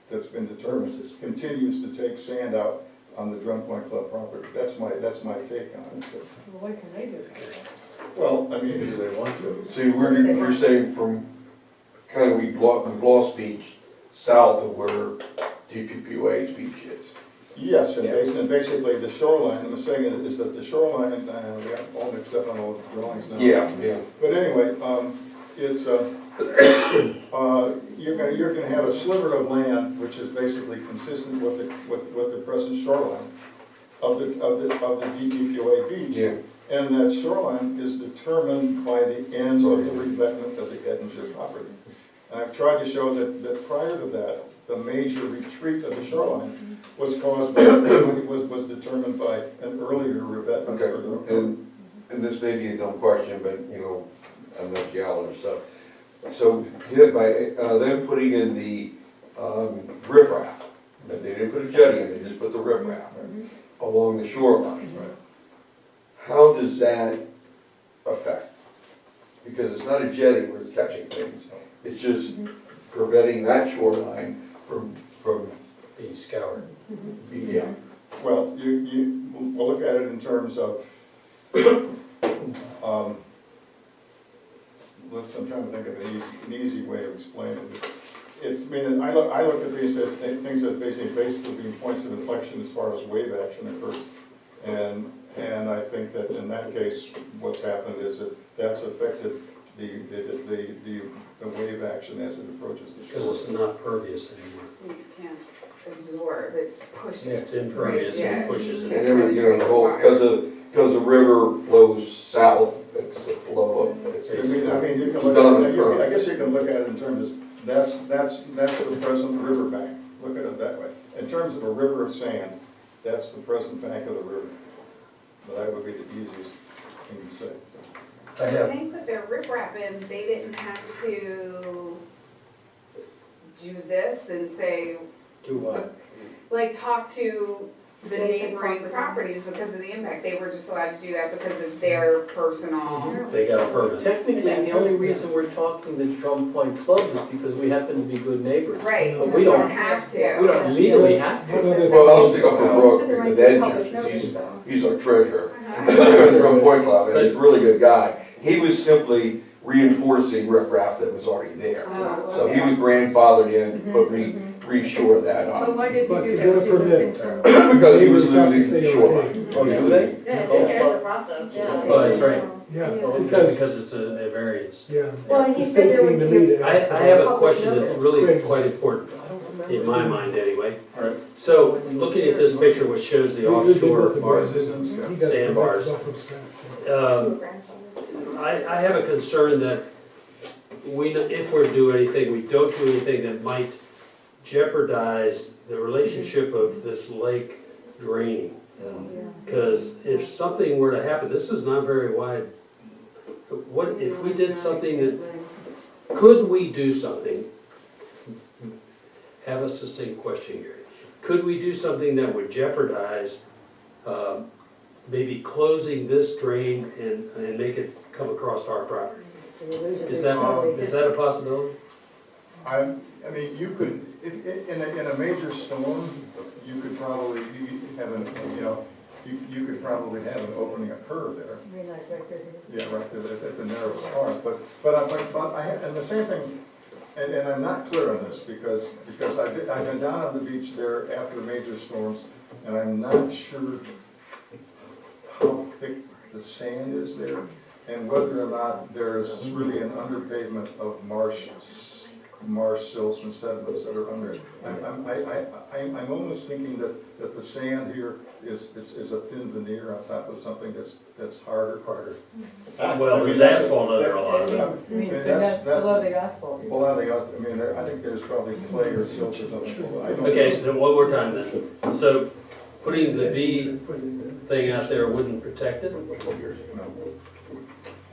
that's been determined continues to take sand out on the Drum Point Club property. That's my take on it. Well, what can they do? Well, I Do mean, they want to? See, you're saying from, kind of, we've lost beach south of where DPPOA's beach is. yes, and basically the shoreline, I'm saying is that the shoreline, we got all mixed up on all the drawings now. Yeah. But anyway, it's, you're gonna have a sliver of land, which is basically consistent with the present shoreline of the DPPOA beach. Yeah. And that shoreline is determined by the end of the revetment of the Edinger property. And I've tried to show that prior to that, the major retreat of the shoreline was caused by, was determined by an earlier revetment. Okay, and this may be a dumb question, but, you know, I'm not geologist, so here by, them putting in the, riprap, and they didn't put a jetty in, they just put the riprap along the shoreline. How does that affect? Because it's not a jetty where it's catching things, it's just preventing that shoreline from being scoured. being, Yeah. Well, we'll look at it in terms of, I'm trying to think of an easy way of explaining it. It's, I mean, I look at these as things that basically being points of inflection as far as wave action occurs. And I think that in that case, what's happened is that that's affected the wave action as it approaches the shore. Because it's not pervious anymore. You can't absorb it, push it. It's impervious and pushes and it. every, you know, because the river flows south, it's the flow of, I mean, you can look at it, I guess you can look at it in terms of, that's the present river bank. Look at it that way. In terms of a river of sand, that's the present bank of the river. But that would be the easiest thing to say. I When have, they put their riprap in, they didn't have to do this and say, Do what? like, talk to the neighboring properties because of the impact. They were just allowed to do that because it's their personal. They got a permit. Technically, the only reason we're talking the Drum Point Club is because we happen to be good neighbors. Right, But so we we don't don't, have we to. don't legally have to. Well, I'll stick up for Brooke, the Vengers, he's our treasurer. From Point Club, and he's a really good guy. He was simply reinforcing riffraff that was already there. Oh, So he okay. was grandfathered in, but re-shore that But on, why did But you to do get a that? Was he losing permit, some? because he was They would have to losing say shoreline. okay. Oh, do they? Yeah, take care of the process, yeah. Oh, that's right. Yeah, Because because, it's a variance. yeah. Well, and he The said state there came would to me be to I ask for- have a Public question that's notice. really quite important, I don't remember. in my mind anyway. All right. So, looking at this picture which shows the offshore bar systems, sandbars, I have a concern that if we're doing anything, we don't do anything that might jeopardize the relationship of this lake draining. Because if something were to happen, this is not very wide. What, if we did something that, could we do something? Have a succinct question here. Could we do something that would jeopardize, maybe closing this drain and make it come across our property? Is that a possibility? I mean, you could, in a major storm, you could probably, have an, you could probably have an opening, a curve there. I mean, like right there. Yeah, right there, that's at the narrowest part, but I have, and the same thing, and I'm not clear on this, because I've been down on the beach there after major storms, and I'm not sure how thick the sand is there, and whether or not there's really an underpavement of marsh silts and sediments that are under it. I'm almost thinking that the sand here is a thin veneer on top of something that's harder. Well, there's asphalt under a lot of it. I mean, that's- below the asphalt. Well, I mean, I think there's probably clay or silt or something. I don't know. Okay, so one more time then. So, putting the V thing out there wouldn't protect it?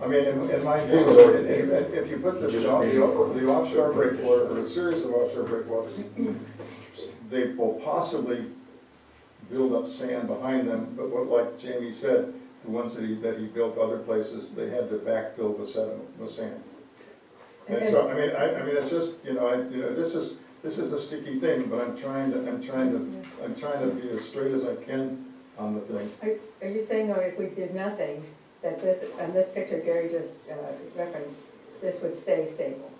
I mean, in my view, if you put the offshore breakwater, or a series of offshore breakwaters, they will possibly build up sand behind them, but like Jamie said, the ones that he built other places, they had to backfill the sediment, with sand. And so, I mean, it's just, this is a sticky thing, but I'm trying to be as straight as I can on the thing. Are you saying, though, if we did nothing, that this, on this picture Gary just referenced, this would stay stable?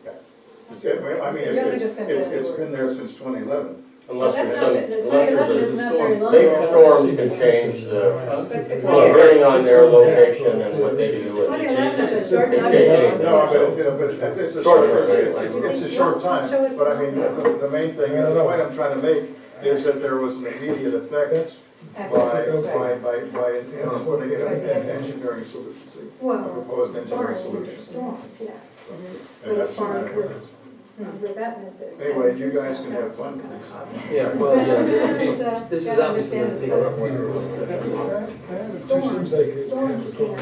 I mean, it's been there since 2011. Unless That's there's not, some, the unless 2011 there's is not very long big ago. storms can change depending on their location and what they do. 2011 is a short time. No, but it's a short, it's a short time, but I mean, the main thing, the point I'm trying to make is that there was an immediate effect by putting in an engineering solution, a Well, proposed engineering barring solution. storms, yes. And But that's as far what as I- this revetment. Anyway, you guys can have fun, please. Yeah, well, yeah, But this is gotta obviously understand gonna this take a lot more. Storms, storms can.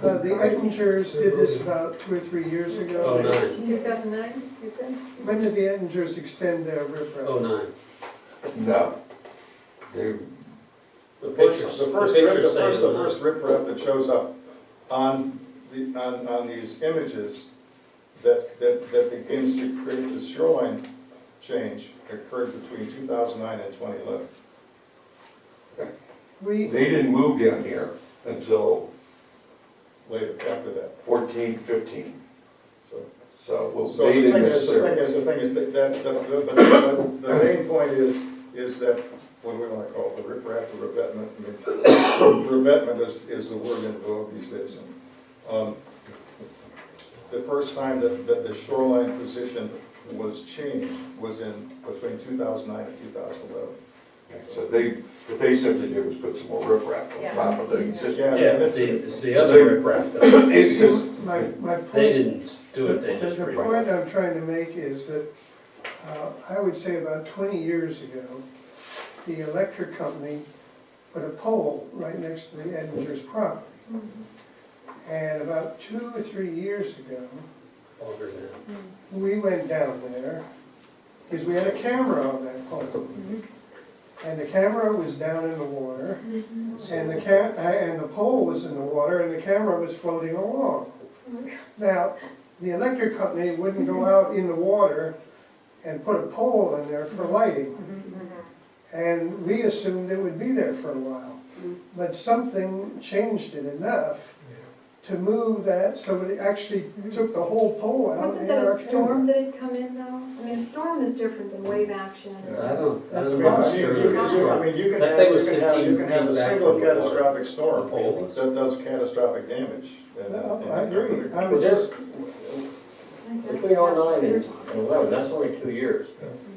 The Ettingers did this about 2 or 3 years Oh, ago. 09, 2009, you said? When did the Ettingers extend their riprap? 09. No. They, The pictures, The the first pictures say 09. riprap that shows up on these images that begins to create the shoreline change occurred between 2009 and 2011. they didn't move down here until Later, after that. 14, 15. So So So they the didn't thing necessarily. is but the main point is that, what do we want to call it, the riprap, the revetment? I mean, revetment is the word in vogue these days. The first time that the shoreline position was changed was in between 2009 and 2011. So what they simply did was put some more riprap on top of the existing. Yeah, Yeah, that's it's the other riprap, though. My They point, didn't do it, they the just point removed it. I'm trying to make is that, I would say about 20 years ago, the electric company put a pole right next to the Ettingers property. And about 2 or 3 years ago, Longer than we went down there, because we had a camera on that pole. and the camera was down in the water, and the pole was in the water, and the camera was floating along. Now, the electric company wouldn't go out in the water and put a pole in there for lighting. And we assumed it would be there for a while. But something changed it enough to move that, so it actually took the whole pole out. Wasn't and that a our storm camera. that had come in though? I mean, a storm is different than wave action. I'm Well, not I mean, sure. you can- I mean, you can That have, thing you was can have, 15 you can have a feet back single from the water. catastrophic storm The pole was. that does catastrophic damage. Well, I agree. I Well, was just, between '09 and '11, that's only 2 years.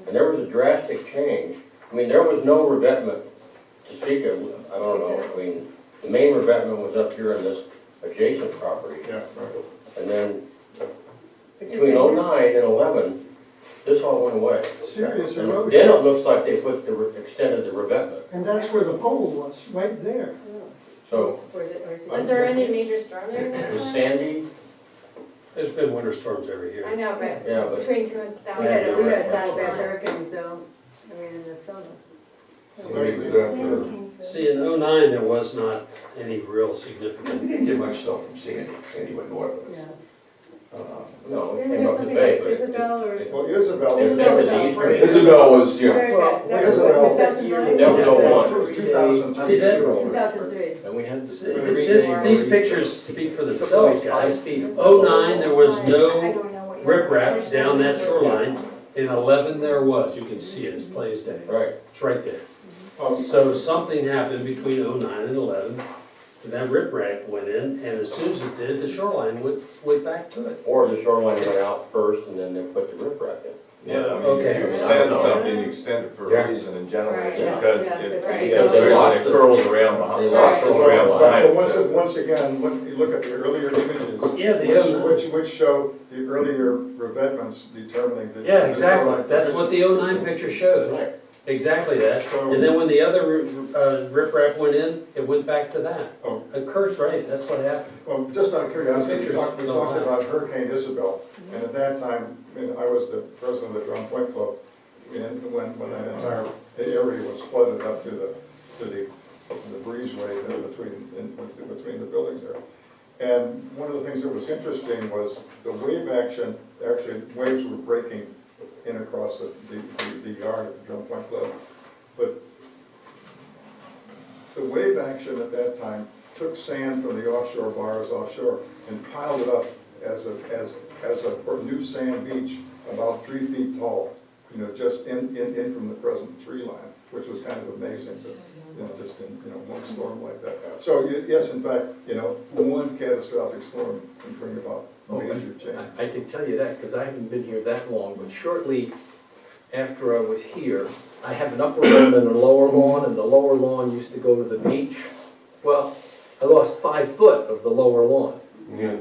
And there was a drastic change. I mean, there was no revetment to speak of, I don't know, I mean, the main revetment was up here in this adjacent property. Yeah, right. And then But you're between saying '09 and '11, this all went away. serious And erosion. then it looks like they put extended the revetment. And that's where the pole was, right there. So Or is it? Was there any major storm there in that it was time? Sandy, There's been winter storms every year. I know, Yeah, but but- between 2 and 7. We had that bad time. hurricanes though, I mean, in the summer. Maybe The that, sand came through. See, in '09, there was not any real we significant, didn't get much stuff from Sandy, Sandy went north of us. Yeah. no, it Didn't we came have up to something Bay, like but Isabel or? Well, Isabel. Isabel was That was out. Easter. Isabel was, yeah, Very good. That was Isabel- what, 2009? That was 01. It was 2003. See that? 2003. And we had these pictures speak for themselves, guys. 5 feet. '09, there was I no don't know what you're- riprap down that shoreline. In '11, there was, you can see it, it's plain as day. right. It's right there. Um, So something happened between '09 and '11, and that riprap went in, and as soon as it did, the shoreline went back to it. Or the shoreline went out first and then they put the riprap in. Yeah, I mean, Okay. you extend something, you extend it for Yeah. a reason, and generally it's Right. because Yeah. if Right. the erosion it curls around behind, They it lost curls it. around But behind once, it. once again, you look at the earlier images. Yeah, the Which show the earlier revetments determining the. Yeah, the exactly. shoreline That's what the '09 picture shows. Exactly that. And then when the other riprap went in, it went back to that. Oh. Kurt's right, that's what happened. Well, just out of curiosity, we Pictures talked don't lie. about Hurricane Isabel, and at that time, I was the president of the Drum Point Club, and when that entire area was flooded up to the breezeway there between the buildings there. And one of the things that was interesting was the wave action, actually, waves were breaking in across the yard at the Drum Point Club. But the wave action at that time took sand from the offshore bars offshore and piled it up as a new sand beach about 3 feet tall, just in from the present tree line, which was kind of amazing, but, just in, one storm like that. So, yes, in fact, one catastrophic storm can bring about major change. I can tell you that, because I haven't been here that long, but shortly after I was here, I have an upper lawn and a lower lawn, and the lower lawn used to go to the beach. Well, I lost 5 foot of the lower lawn. yeah.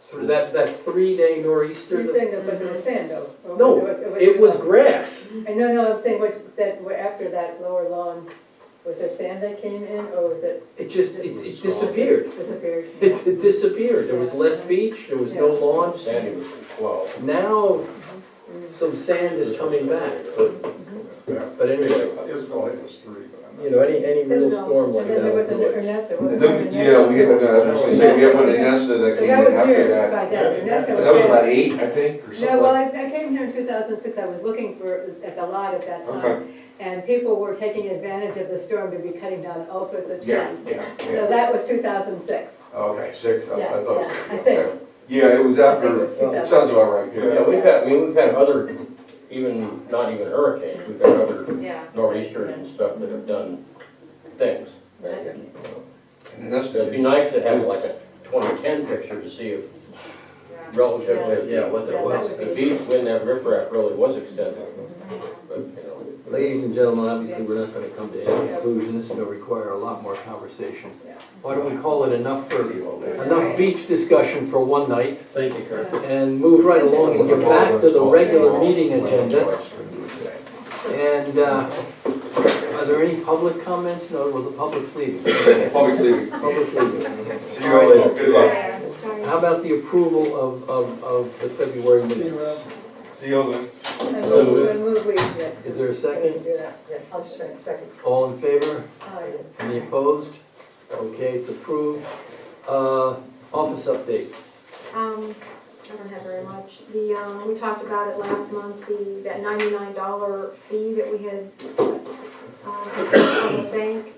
Through that 3-day nor'easter. You're saying that, but there was sand though? Or No, it was grass. No, I'm saying after that lower lawn, was there sand that came in, or was it? It disappeared. Disappeared? It disappeared. There was less beach, there was no lawn. Sandy was from 12. Now, some sand is coming back, but anyway, Isabel, it was 3, but I'm not. any real Isabel. storm like And then there was that. Ernesto, wasn't Then, there? yeah, we had, I was gonna say, we had one in Nesta that Because came I in was after here that. by then, Ernesto was That was there. about 8, I think, or something. No, well, I came here in 2006, I was looking at the lot at that Okay. time, and people were taking advantage of the storm to be cutting down all sorts of trees. Yeah. So that was 2006. Okay, 6, I Yeah, thought. yeah, I think. Yeah, it was I think after, it was it 2000. sounds about right, Yeah, yeah. we've had other, not even hurricanes, we've had other Yeah. nor'easters and stuff that have done things. And that's It'd be nice to have like a 2010 picture to see if relative to, what there Yeah, was. that would the be- beach when that riprap really was extended. But, Ladies and gentlemen, obviously, we're not gonna come to any conclusion. This is gonna require a lot more conversation. Why don't we call it enough beach discussion for one night, Thank you, Kurt. and move right along and get back to the regular meeting agenda. And, are there any public comments? No, well, the public's leaving. Public's leaving. Public leaving. See you all later, good luck. How about the approval of the February minutes? See you all then. And So move we, yeah. Is there a second? Yeah, I'll second. All in favor? Aye. Any opposed? Okay, it's approved. Office update. I don't have very much. We talked about it last month, that $99 fee that we had, from the bank.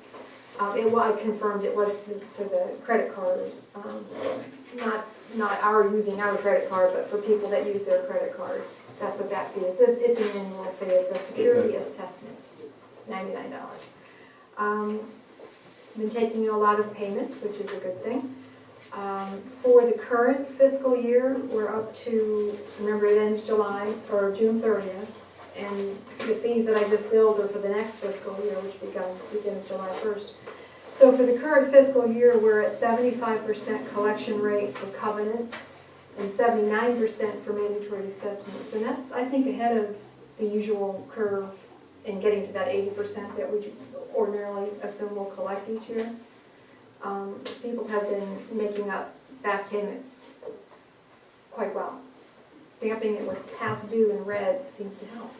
I confirmed it was for the credit card, not our using our credit card, but for people that use their credit card. That's what that fee is. It's an annual fee. It's a security assessment, $99. Been taking a lot of payments, which is a good thing. For the current fiscal year, we're up to, remember it ends July, or June 30th, and the fees that I just billed are for the next fiscal year, which begins July 1st. So for the current fiscal year, we're at 75% collection rate for covenants and 79% for mandatory assessments. And that's, I think, ahead of the usual curve in getting to that 80% that we ordinarily assume we'll collect each year. People have been making up back payments quite well. Stamping it with past due in red seems to help.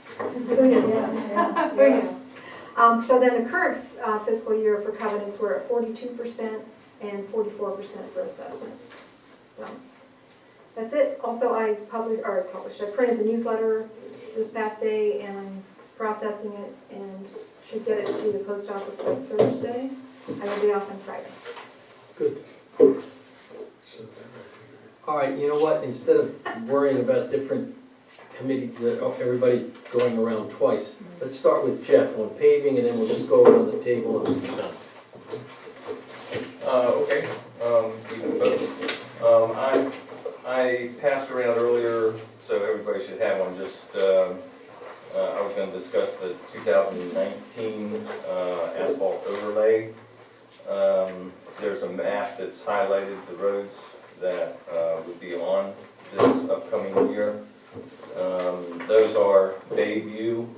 So then the current fiscal year for covenants, we're at 42% and 44% for assessments. So that's it. Also, I printed the newsletter this past day, and I'm processing it and should get it to the post office by Thursday. I will be off on Friday. Good. All right, you know what, instead of worrying about different committee, everybody going around twice, let's start with Jeff on paving, and then we'll just go around the table and we'll be done. Okay, we can vote. I passed around earlier, so everybody should have one, just, I was gonna discuss the 2019 asphalt overlay. There's a map that's highlighted the roads that would be on this upcoming year. Those are Bayview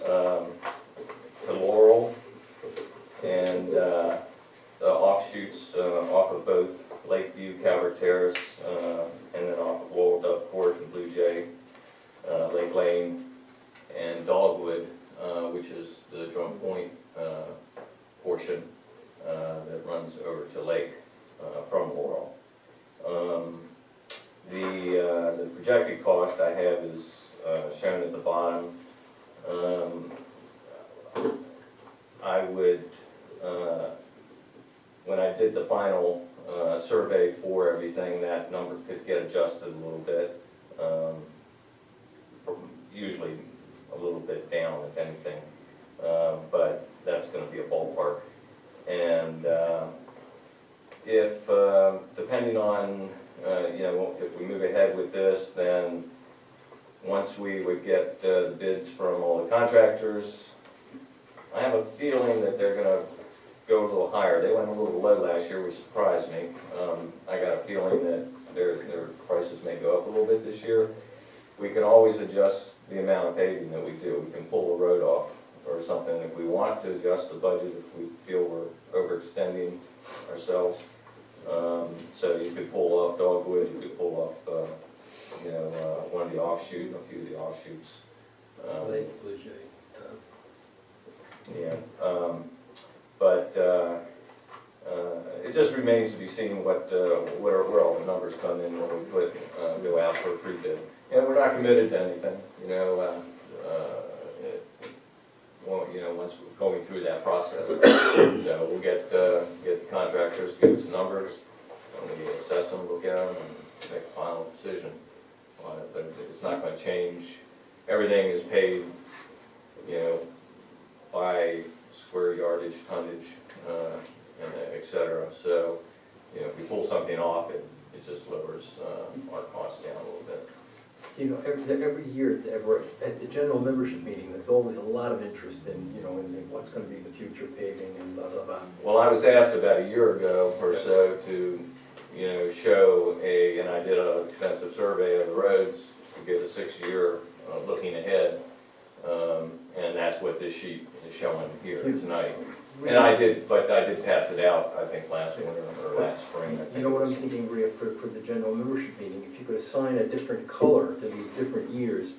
to Laurel, and the offshoots off of both Lakeview, Calvert Terrace, and then off of Laurel, Doveport, and Blue Jay, Lake Lane, and Dogwood, which is the Drum Point portion that runs over to Lake from Laurel. The projected cost I have is shown at the bottom. I would, when I did the final survey for everything, that number could get adjusted a little bit, usually a little bit down if anything, but that's going to be a ballpark. And if, depending on, if we move ahead with this, then once we would get the bids from all the contractors, I have a feeling that they're gonna go a little higher. They went a little low last year, which surprised me. I got a feeling that their prices may go up a little bit this year. We can always adjust the amount of paving that we do. We can pull a road off or something if we want to adjust the budget, if we feel we're overextending ourselves. So you could pull off Dogwood, you could pull off, one of the offshoots, a few of the offshoots. Lake, Blue Jay. Yeah, but it just remains to be seen where all the numbers come in when we go out for a pre-bid. And we're not committed to anything, once we're going through that process. So we'll get the contractors to give us the numbers, and we assess them, look at them, and make a final decision on it. But it's not going to change. Everything is paid, by square yardage, tonnage, and et cetera. So, if we pull something off, it just lowers our costs down a little bit. Every year at the general membership meeting, there's always a lot of interest in, in what's going to be the future paving and blah, blah, blah. Well, I was asked about a year ago or so to, show and I did an extensive survey of the roads to give a 6-year looking ahead. And that's what this sheet is showing here tonight. And I did pass it out, I think, last winter or last spring. You know what I'm thinking, Rhea, for the general membership meeting, if you could assign a different color to these different years,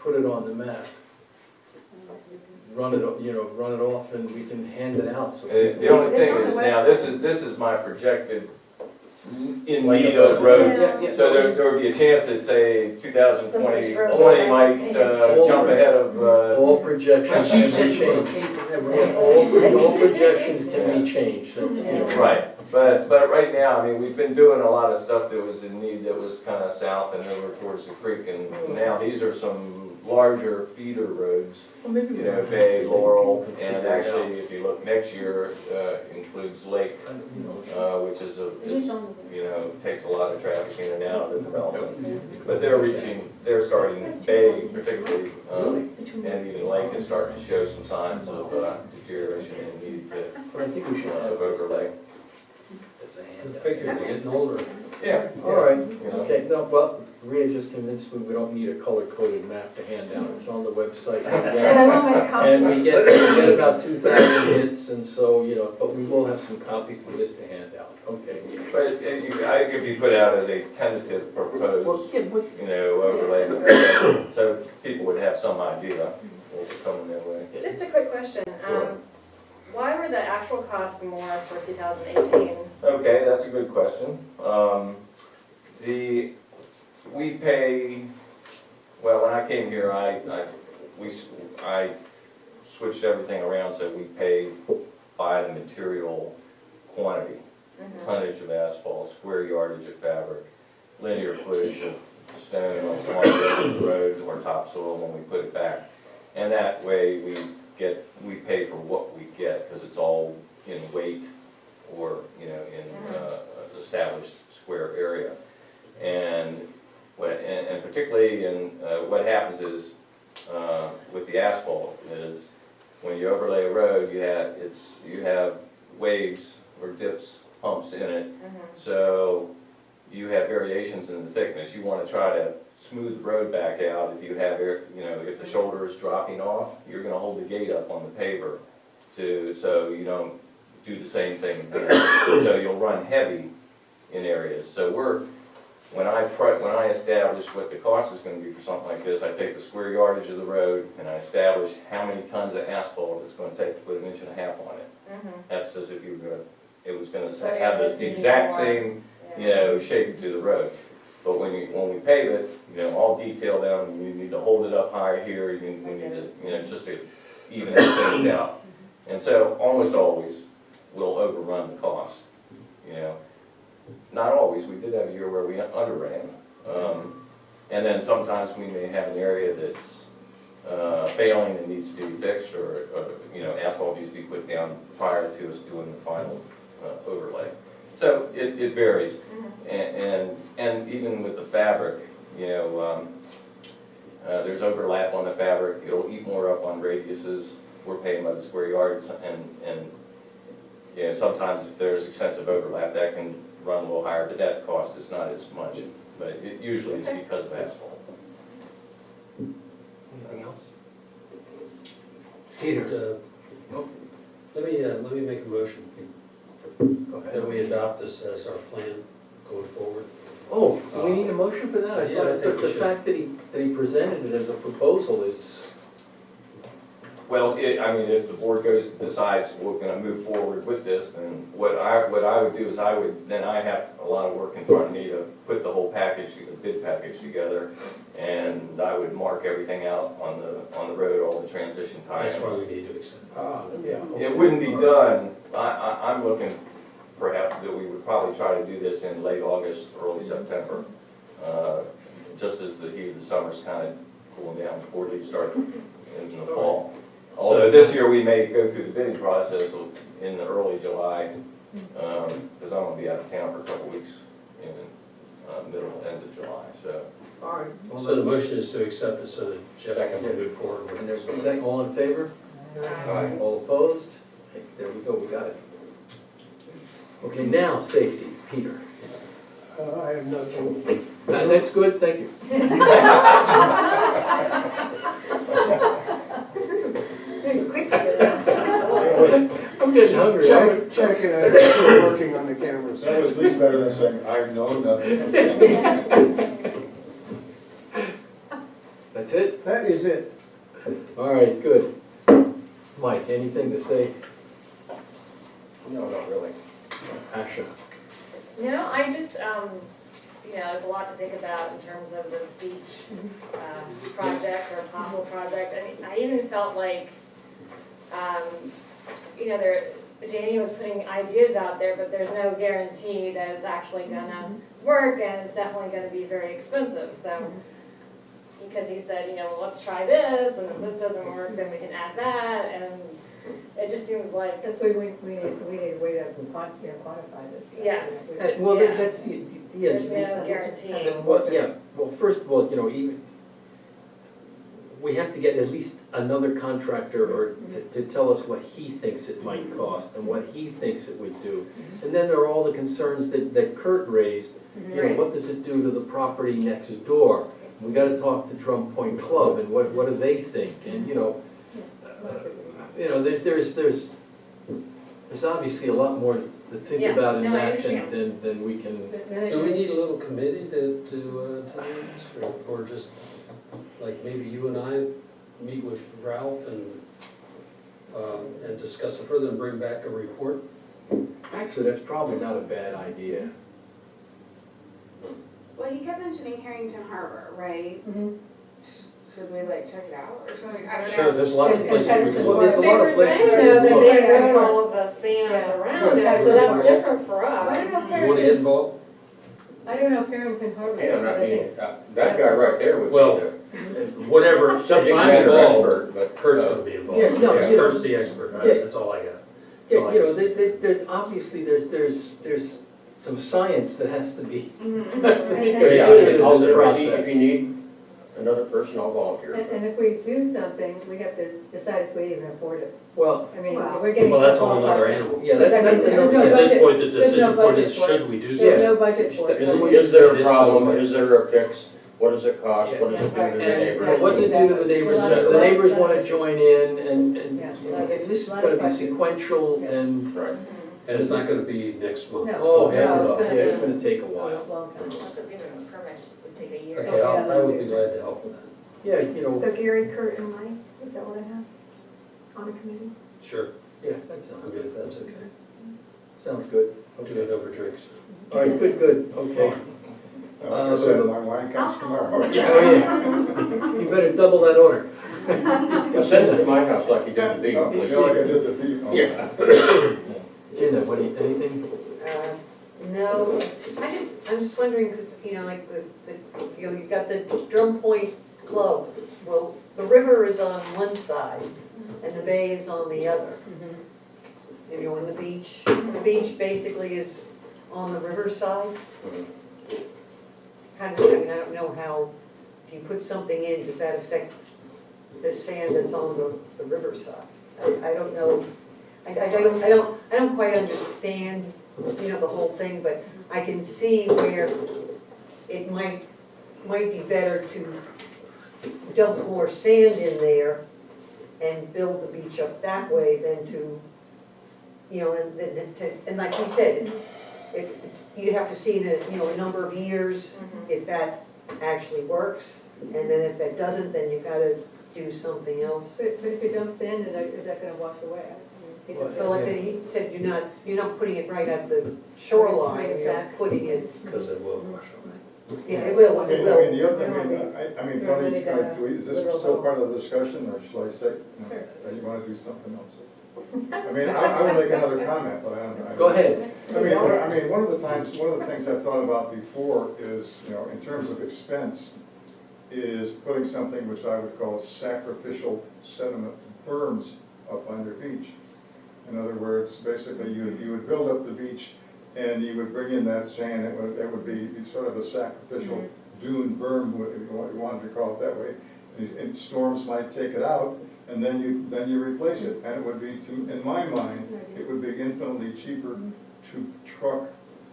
put it on the map. Run it, run it off and we can hand it out. So The only thing is, now, this is my projected in need of roads. Yeah. So there would be a chance that, say, 2020, Somebody's road 20 might might jump ahead of, all projections But can you be said you were changed. capable All projections can be changed. That's, right. But right now, I mean, we've been doing a lot of stuff that was in need that was kind of south and over towards the creek. And now these are some larger feeder roads, Well, maybe we don't Bay, have to. Laurel, Maybe we and can figure it out. actually, if you look next year, includes Lake, which is takes a lot of traffic in and out of the development. But they're starting, Bay particularly, and even Lake is starting to show some signs of deterioration and need But I think we should have of overlay. The figure, they're getting older. Yeah. All right, You know. okay, no, well, Rhea just convinced me we don't need a color-coded map to hand out, it's on the website. And I will make And we copies. get about 2,000 hits, and so, but we will have some copies of this to hand out, okay. But I could be put out as a tentative Well, proposed, what, overlay, so people would have some idea what was coming their way. Just a quick question. Sure. Why were the actual costs more for 2018? Okay, that's a good question. We pay, well, when I came here, I switched everything around, so we pay by the material quantity, tonnage of asphalt, square yardage of fabric, linear footage of stone on the road or topsoil when we put it back. And that way we pay for what we get, because it's all in weight or, in established square area. And particularly what happens is, with the asphalt is, when you overlay a road, you have waves or dips, humps in it. So you have variations in the thickness. You want to try to smooth the road back out. If you have, if the shoulder is dropping off, you're going to hold the gate up on the paver so you don't do the same thing again. So you'll run heavy in areas. So when I establish what the cost is going to be for something like this, I take the square yardage of the road and I establish how many tons of asphalt it's going to take to put 1.5 inches on it. That's as if it was going to have the exact same, shape to the road. But when we pave it, all detail down, you need to hold it up higher here, we need to, just to even things out. And so almost always we'll overrun the cost, Not always, we did have a year where we underran. And then sometimes we may have an area that's failing and needs to be fixed, or asphalt needs to be put down prior to us doing the final overlay. So it varies. And even with the fabric, there's overlap on the fabric. It'll eat more up on radiuses. We're paying by the square yards, and sometimes if there's extensive overlap, that can run a little higher, but that cost is not as much. But it usually is because of asphalt. anything else? Peter, let me make a motion Go that ahead. we adopt this as our plan going forward. Oh, do we need a motion for that? I Yeah, I think thought we the should. fact that he presented it as a proposal is, Well, if the board decides we're gonna move forward with this, then what I would do is I have a lot of work in front of me to put the whole package, the bid package together, and I would mark everything out on the road, all the transition times. That's why we need to accept it. yeah. It wouldn't be done, I'm looking perhaps that we would probably try to do this in late August, early September, just as the heat of the summer's kind of cooling down before they start in the fall. Although this year we may go through the bidding process in the early July, because I'm gonna be out of town for a couple weeks in end of July, so. All right. So the motion is to accept it so that Jeff can move forward with And this. there's a second, all in favor? Aye. All opposed? There we go, we got it. Okay, now, safety, Peter. I have nothing. That's good, thank you. Very quick to get out. I'm getting hungry. Check it, I'm still working on the cameras. That was at least better than saying, I know nothing. That's That's it? That is it. All right, good. Mike, anything to say? No, not really. Asha? No, I just, there's a lot to think about in terms of this beach, project or possible project. I mean, I even felt like, Danny was putting ideas out there, but there's no guarantee that it's actually gonna work, and it's definitely gonna be very expensive, so. Because he said, let's try this, and if this doesn't work, then we can add that, and it just seems like, That's why we need a way to quantify this. Yeah. Well, Yeah. that's, there's no guarantee. Well, yeah, well, first of all, even, we have to get at least another contractor or to tell us what he thinks it might cost and what he thinks it would do. And then there are all the concerns that Kurt raised, Right. what does it do to the property next door? We gotta talk to Drum Point Club and what do they think? And, there's obviously a lot more to think Yeah, about in no, I that understand. than we can. Do we need a little committee to do this, or just, like, maybe you and I meet with Ralph and discuss it further and bring back a report? Actually, that's probably not a bad idea. Well, he kept mentioning Harrington Harbor, right? Should we check it out or something? I don't know. Sure, there's lots of And places we Patterson can Well, look. there's a They lot were of places saying, to though, that look. they took all of the sand Yeah. around it, Yeah. so that's different for I us. don't know if You wanna get involved? I don't know if Harrington Harbor. Yeah, but I I mean, think- that guy right there would be Well, the Whatever, if subject I'm matter involved, expert, but. Kurt's gonna be involved. Yeah, no, Because you know- Kurt's the expert, Yeah. that's all I got. That's all I There's obviously, there's some science that has to be, Mhm. has to be Yeah, Yeah, considered in I'll- this if process. you need another person, I'll volunteer. And if we do something, we have to decide if we even afford it. Well, I mean, Well- we're getting. Well, that's so a whole far nother apart. animal. yeah, But that's there's another, no At this budget- point, the there's no decision point budget is, for it. should we do There's something? no budget for it. so we- Is there It a is problem, so- is there a fix, what does it cost, what does it do to the Right, neighbors? and what's it do to the neighbors? The neighbors wanna join in and this is gonna be sequential and, Right. And it's not gonna be next month. No. It's oh, gonna heck take a no, while. yeah, it's gonna take a while. Long time. Unless it's even a permit, it would take a year. Okay, I would be glad to help with that. Yeah, So Gary, Kurt, and Mike, is that what I have on the committee? Sure, yeah, that I sounds mean, good, if that's okay. sounds good. I'll do it over drinks. All right, good, okay. Like I said, my wine comes tomorrow. Oh, yeah. You better double that order. Well, send it to my house like you did the beef, Oh, please. yeah, like I did the beef. Oh. Yeah. Gina, anything? No, I'm just wondering, because, like, you've got the Drum Point Club. Well, the river is on one side and the bay is on the other. And the beach basically is on the river side. I don't know how, if you put something in, does that affect the sand that's on the river side? I don't know. I don't quite understand, the whole thing, but I can see where it might be better to dump more sand in there and build the beach up that way than to, and like you said, if, you'd have to see in a number of years if that actually works, and then if that doesn't, then you've gotta do something else. But if you don't stand in it, is that gonna wash away? It just- But like he said, you're not putting it right at the shoreline, Bring it you're back. putting it, Because it will wash away. yeah, it will, I it mean, will. the other, Tony, is this Literal still vote. part of the discussion, or shall I say, Sure. that you wanna do something else? I mean, I would make another comment, but I. Go ahead. I mean, one of the things I've thought about before is, in terms of expense, is putting something which I would call sacrificial sediment berms up on your beach. In other words, basically, you would build up the beach and you would bring in that sand, it would be sort of a sacrificial dune berm, if you wanted to call it that way. And storms might take it out, and then you replace it. And it would be, in my mind, it would be infinitely cheaper to truck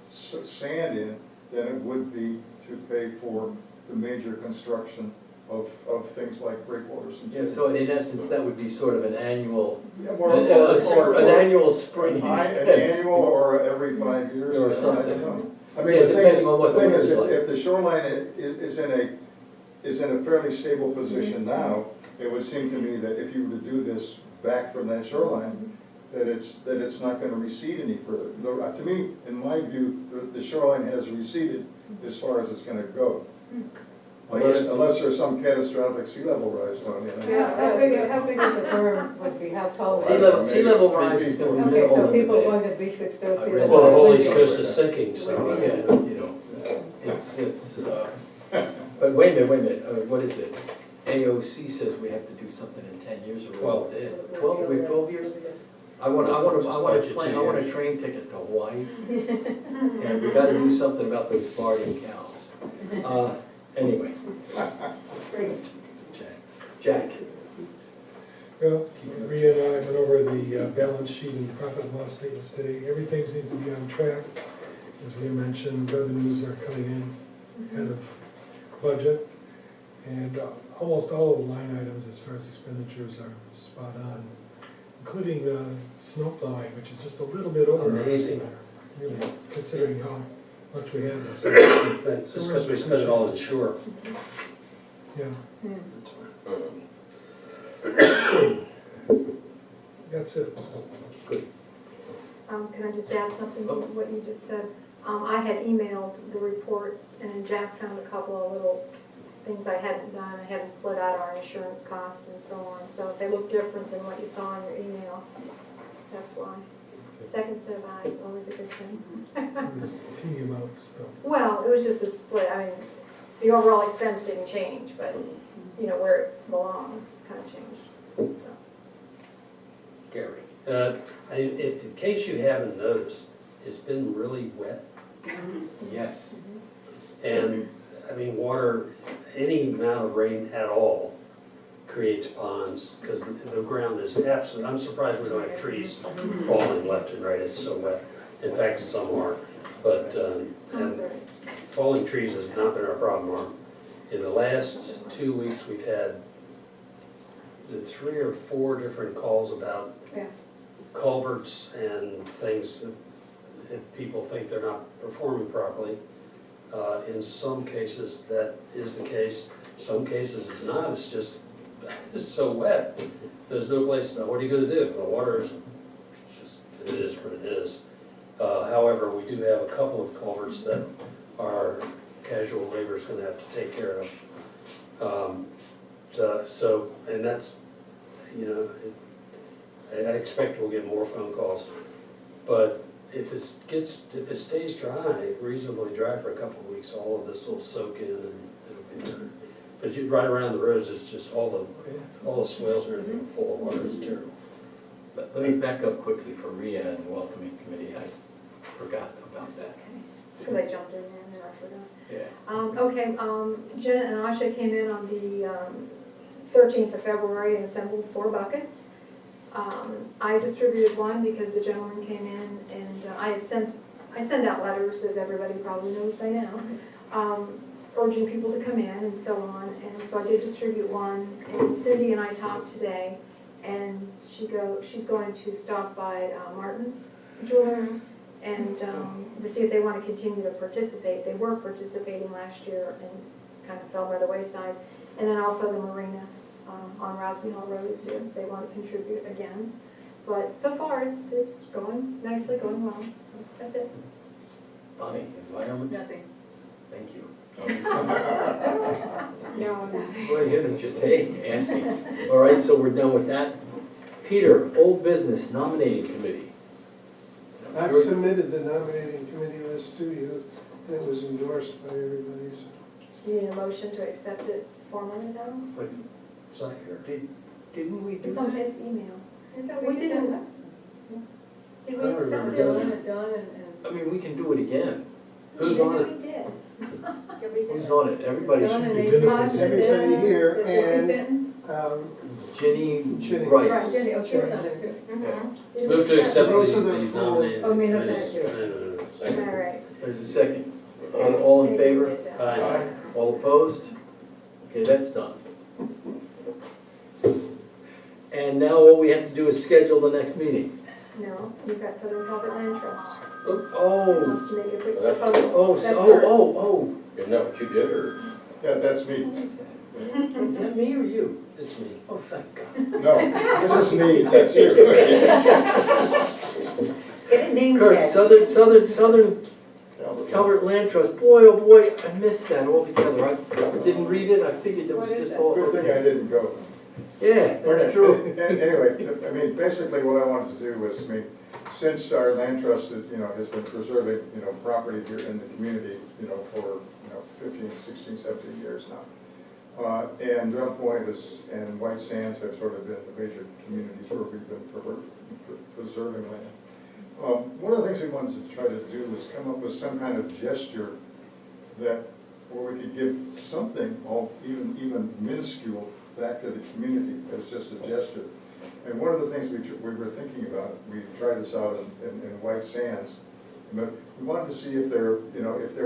sand in than it would be to pay for the major construction of things like breakwaters and. Yeah, so in essence, that would be sort of an annual, Yeah, an annual spring An expense. annual or every 5 years. Or I don't something. know. I Yeah, mean, the depending thing on what is, the the thing weather's is, like. if the shoreline is in is in a fairly stable position now. It would seem to me that if you were to do this back from that shoreline, that it's not gonna recede any further. To me, in my view, the shoreline has receded as far as it's gonna go. Unless there's some catastrophic sea level rise going in. How big is the berm would be, how tall? would it be? Sea level rise is gonna be Okay, minimal so in the people bay. going to the beach could still I see read that. that. Well, the whole Would East be- Coast is sinking, so. Yeah, you know, but wait a minute, what is it? AOC says we have to do something in 10 years or 12. 12 years? I want a Just plane, budget 2 I want a years. train ticket to Hawaii. And we gotta do something about those barring cows. Anyway. Jack, Well, Maria and I went over the balance sheet and profit and loss statements today. Everything seems to be on track. As we mentioned, revenues are coming in kind of budget. And almost all of the line items as far as expenditures are spot on, including snow plowing, which is just a little bit over. our Amazing. estimate, really, considering how much we have this. It's just because we spent it all in shore. Yeah, that's it. Can I just add something to what you just said? I had emailed the reports, and then Jack found a couple of little things I hadn't done. I hadn't split out our insurance cost and so on. So if they look different than what you saw in your email, that's why. Second set of eyes, always a good thing. It was teeny amounts, so. Well, it was just a split. I mean, the overall expense didn't change, but, you know, where it belongs kind of changed, so. Gary, if, in case you haven't noticed, it's been really wet. yes. And, I mean, water, any amount of rain at all creates ponds, because the ground is absolutely, I'm surprised we don't have trees falling left and right, it's so wet. In fact, some are, but, and falling trees has not been our problem, Mark. In the last 2 weeks, we've had, is it 3 or 4 different calls about Yeah. culverts and things that people think they're not performing properly. In some cases, that is the case. Some cases it's not, it's just so wet. There's no place, what are you gonna do? The water is just, it is what it is. However, we do have a couple of culverts that our casual labor is gonna have to take care of. So, and that's, you know, I expect we'll get more phone calls. But if it stays dry, reasonably dry for a couple of weeks, all of this will soak in and it'll be better. But right around the roads, it's just all the swales and everything full of water, it's terrible. But let me back up quickly for Rhea and the welcoming committee, I forgot about that. Because I jumped in there and then I forgot. Yeah. Okay, Jenna and Asha came in on the 13th of February and assembled 4 buckets. I distributed one because the gentleman came in and I send out letters, as everybody probably knows by now, urging people to come in and so on. And so I did distribute one, and Cindy and I talked today, and she's going to stop by Martin's Jewelers and to see if they want to continue to participate. They were participating last year and kind of fell by the wayside. And then also the marina on Rosby Hall Road is here. They want to contribute again. But so far, it's going nicely, going well. So that's it. Bonnie, environment, Nothing. thank you. No, nothing. Well, you just, hey, ask me. All right, so we're done with that. Peter, old business nominating committee. I've submitted the nominating committee list to you, and it was endorsed by everybody, so. Do you need a motion to accept it formally though? Is that here? Didn't we do It's on that? Ed's email. I thought We did didn't. that. Did I we don't accept remember it? doing it. Done and. I mean, we can do it again. Who's on Maybe it? we did. Who's on it? Everybody Done should and be. they did it. passed it Everybody down, here the and- 50 cents. Jenny Jenny. Right, Rice. Jenny, oh, she was on it too. Did we Move to accept Those are the the four- nominated. Oh, I mean, that's committees. it. All Second. right. There's a second. All in favor? Aye. All opposed? Okay, that's done. And now all we have to do is schedule the next meeting. No, you've got Southern Culvert Land Trust. Oh, Wants to make a quick That's- proposal. oh, That's oh, correct. oh, Isn't that what you did, or? Yeah, that's me. Is that me or you? It's me. Oh, thank God. No, this is me, that's you. Get a name Kurt, tag. Southern Calvert Land Trust, boy, oh boy, I missed that altogether. I didn't read it, I figured it was What is just that? all. Good thing I didn't go. Yeah, that's Okay, true. Anyway, I mean, basically what I wanted to do was, I mean, since our land trust is, has been preserving, property here in the community, for, 15, 16, 17 years now. And Drum Point and White Sands have sort of been the major communities where we've been preserving land. One of the things we wanted to try to do was come up with some kind of gesture where we could give something, even minuscule, back to the community as just a gesture. And one of the things we were thinking about, we tried this out in White Sands, but we wanted to see if there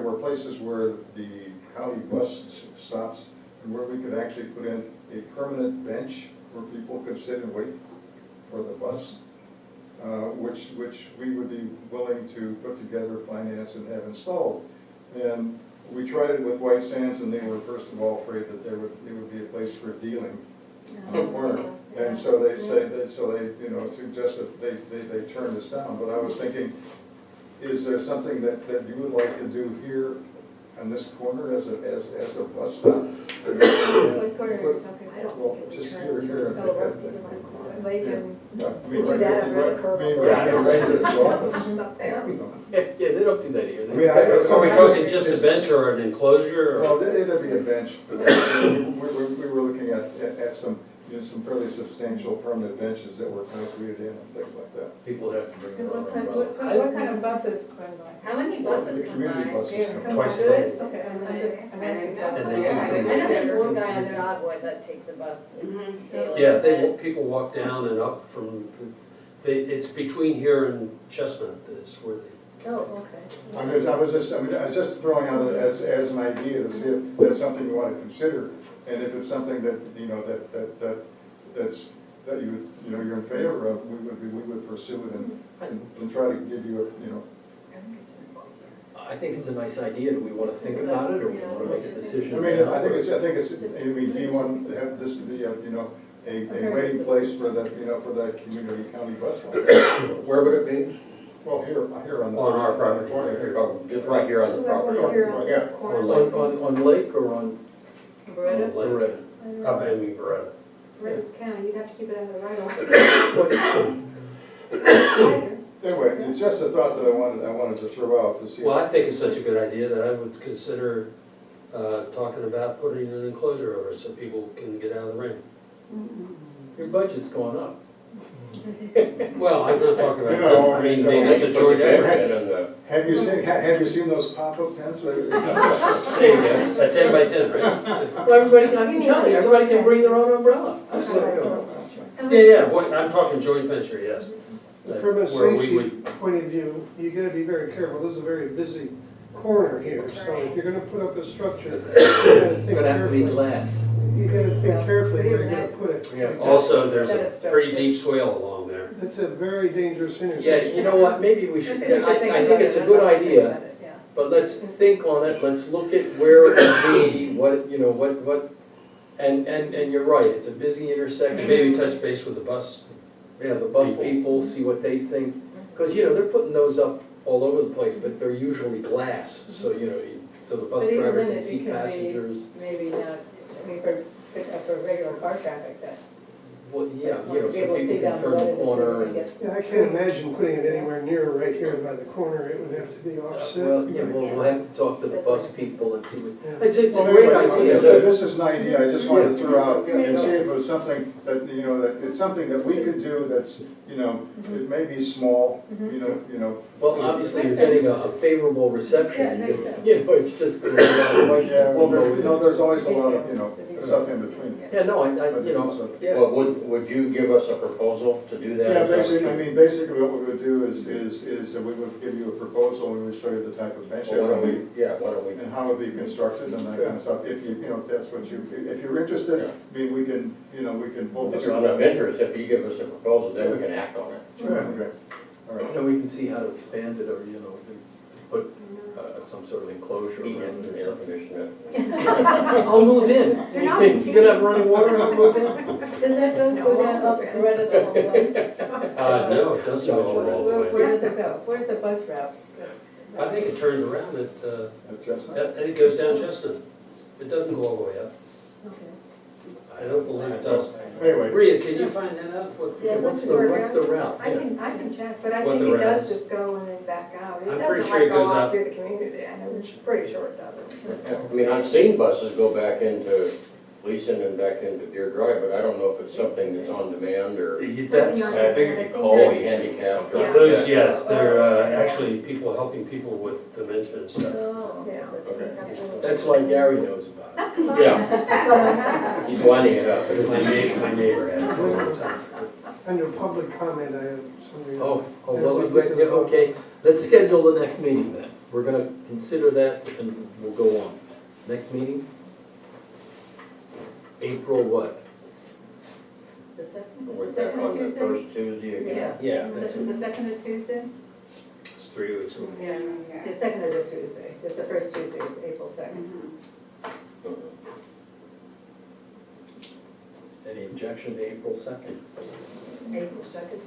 were places where the county bus stops and where we could actually put in a permanent bench where people could sit and wait for the bus, which we would be willing to put together, finance, and have installed. And we tried it with White Sands, and they were first of all afraid that it would be a place for dealing on the corner. And so they suggested they turned us down. But I was thinking, is there something that you would like to do here on this corner as a bus stop? What corner are you talking about? Well, just here. Lake and, Yeah, I mean, do right that at at the- Red right- Curve. I mean, right at the office. It's up there. Yeah, they don't do that here. I mean, So are we talking just a bench or an enclosure or? Well, it'd be a bench, but we were looking at some fairly substantial permanent benches that were concreted in and things like that. People have to bring and their own what kind, umbrellas. what kind of buses run by? How many buses The come community by? buses Yeah, come. come Twice on, a do day. this? Okay, I'm asking. And they I know there's one guy on Dogwood that takes a bus daily. Yeah, but- people walk down and up from, it's between here and Chestnut is where they. Oh, okay. I was just throwing out as an idea to see if that's something you want to consider, and if it's something that, you're in favor of, we would pursue it and try to give you I think it's a nice idea. Do we want to think about it, or we want to make a decision? I mean, now, I think or- it's, do you want to have this to be a waiting place for the community county bus line? Where would it be? Well, here on the. On our property. Corner. Oh, just right here on the property. Here on Yeah. the corner. On Lake or on Beretta? Loretta? Up in Beretta. Beretta's County, you'd have to keep it out of the right of way. Anyway, it's just a thought that I wanted to throw out to see. Well, I think it's such a good idea that I would consider talking about putting an enclosure over it so people can get out of the rain. Your budget's going up. Well, I'm not talking You about, know, I mean, I maybe mean, it's a joint effort. Have you seen those pop-up tents? There you go, a 10 by 10, right? Well, everybody can bring their own umbrella. Yeah, I'm talking joint venture, yes. From a Where we safety would, point of view, you gotta be very careful, this is a very busy corner here, so if you're gonna put up a structure, you gotta It's think gonna have to be carefully. glass. You gotta think Yeah. carefully But where even you're gonna that- put it. Yes. also, there's Set of a stuff pretty too. deep swale along there. It's a very dangerous Yeah, intersection. you know what, maybe we should, I think it's a good idea, but let's think on it, let's look at where it would be, what, and you're right, it's a busy And intersection. maybe touch base with the bus. Yeah, the bus People. people, see what they think, because, they're putting those up all over the place, but they're usually glass, so, so the bus But even driver then, can it see can be passengers. maybe not, I mean, for regular car traffic, that. Well, yeah, Want to be so able to see people can down turn below the to see corner if they and. get. Yeah, I can't imagine putting it anywhere near right here by the corner, it would have to be offset. Well, yeah, we'll have to talk to the bus people and see what, Yeah. it's a Well, great anyway, idea. This is an idea I just wanted to throw out and see if it was something that, that it's something that we could do that's, it may be small, Well, obviously, you're getting a favorable reception, Yeah, it makes sense. it's just, there's a lot of questions. Yeah, well, there's always a lot of, stuff in between. Yeah, no, yeah. Well, would you give us a proposal to do that? Yeah, basically what we would do is that we would give you a proposal, and we would show you the type of bench that Well, would be, why don't we? and how it would be constructed and that kind of stuff. If if you're interested, I mean, we can pull this. If you're of interest, if you give us a proposal, then we can act on it. Sure, okay, all right. And we can see how to expand it, or, if put some sort of enclosure Heat around and it or air something. conditioner. I'll move in. You're not- You gonna have running water and I'll move in? Does that go down up Greta the whole way? No, it doesn't go all the way. Where does it go? Where's the bus route? I think it turns around at, it goes down Chestnut. It doesn't go all the way up. Okay. I don't believe it does. Anyway, Maria, can you find that out? What- Yeah, What's the route? I can check, but I What think the it does route is. just go and then back out. It I'm doesn't pretty sure like it go goes off up. through the community, I know, it's pretty sure it doesn't. I mean, I've seen buses go back into Gleason and back into Deer Drive, but I don't know if it's something that's on demand or That's, I think if you call maybe it handicapped. Yeah. those, yes, they're actually people helping people with dementia and stuff. Oh. Yeah. Okay. That's why Gary knows about it. Yeah, he's winding it up. My neighbor had it for a long time. Under public comment, I have something. Oh, well, yeah, okay, let's schedule the next meeting then. We're gonna consider that and we'll go on. Next meeting? April what? The second, We're is the back second a on the Tuesday? first Tuesday again. Yes. Yeah, Is the second a Tuesday? It's 3 weeks ago. Yeah. The second is a Tuesday. It's the first Tuesday, is April 2nd. Mhm. Any objection to April 2nd? April 2nd.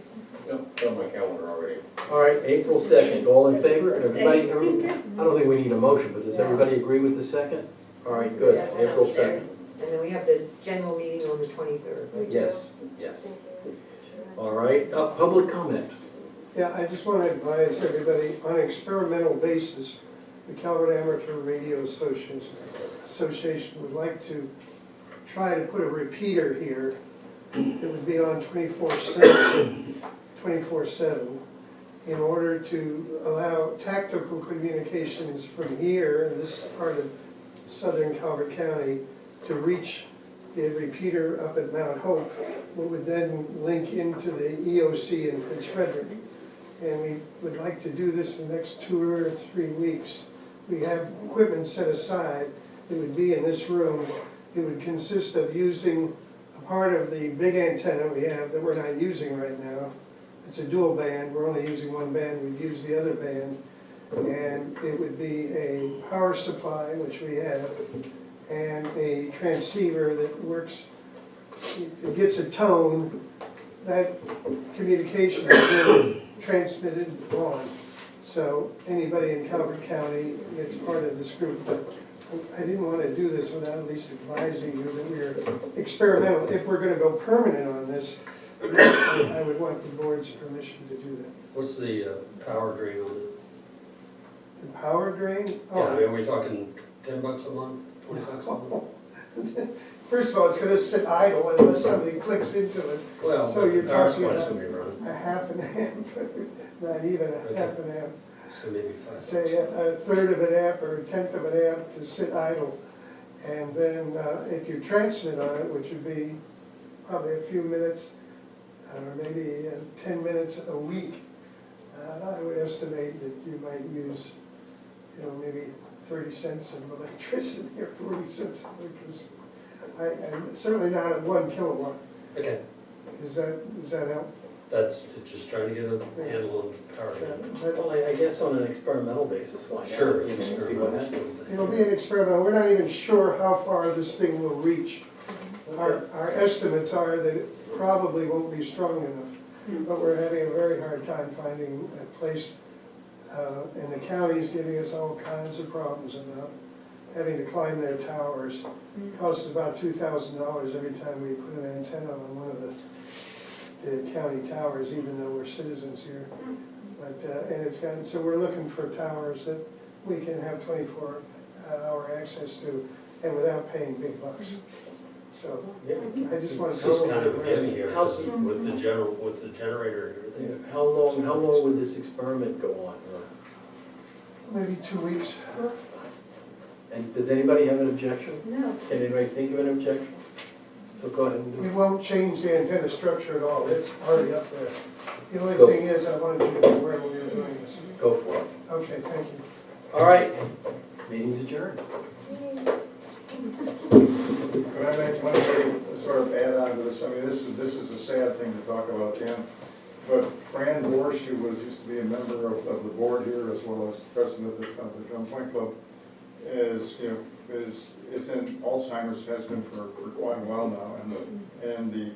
No, it's on my calendar already. All right, April 2nd, all in favor? Everybody, I don't think we need a motion, but does everybody agree with the second? All right, good, Yeah, April 2nd. And then we have the general meeting on the 23rd. right? Yes, yes. All right, public comment. Yeah, I just want to advise everybody, on an experimental basis, the Calvert Amateur Radio Association would like to try to put a repeater here that would be on 24/7, in order to allow tactical communications from here, in this part of southern Calvert County, to reach the repeater up at Mount Hope, what would then link into the EOC in Prince Frederick. And we would like to do this in the next 2 or 3 weeks. We have equipment set aside. It would be in this room. It would consist of using a part of the big antenna we have that we're not using right now. It's a dual band. We're only using one band. We'd use the other band. And it would be a power supply, which we have, and a transceiver that works. If it gets a tone, that communication is then transmitted on. So anybody in Calvert County gets part of this group. But I didn't want to do this without at least advising you that we're experimental. If we're going to go permanent on this, I would want the board's permission to do that. What's the power drain on it? The power drain? Yeah, I mean, are we talking $10 a month, $20 a month? First of all, it's going to sit idle unless somebody clicks into it. Well, So you're the power talking supply's about gonna be running, a half an amp, not even a half an amp. so maybe $5. Say a third of an amp or a tenth of an amp to sit idle. And then if you transmit on it, which would be probably a few minutes, or maybe 10 minutes a week, I would estimate that you might use, maybe 30 cents of electricity or 40 cents of electricity. I'm certainly not at 1 kilowatt. Okay, Does that help? that's just trying to get a handle on power drain. Well, I guess on an experimental basis, why not? Sure, You know, sure. see what happens. It'll be an experiment. We're not even sure how far this thing will reach. Our estimates are that it probably won't be strong enough, but we're having a very hard time finding a place. And the county's giving us all kinds of problems about having to climb their towers. It costs about $2,000 every time we put an antenna on one of the county towers, even though we're citizens here. But, and it's got, so we're looking for towers that we can have 24-hour access to and without paying big bucks. So Yeah. I just want It's to. just kind of a gimme here, because with the generator and everything. How long would this experiment go on? Maybe 2 weeks. And does anybody have an objection? No. Can anybody think of an objection? So go ahead and do It it. won't change the antenna structure at all. It's already up there. The only Go. thing is, I wanted you to be aware when we were doing this. Go for it. Okay, thank you. All right, meeting's adjourned. Could I make one thing, sort of add on to this? I mean, this is a sad thing to talk about, Dan. But Fran Borsch, who used to be a member of the board here, as well as president of the Drum Point Club, is in Alzheimer's, has been for quite a while now, and the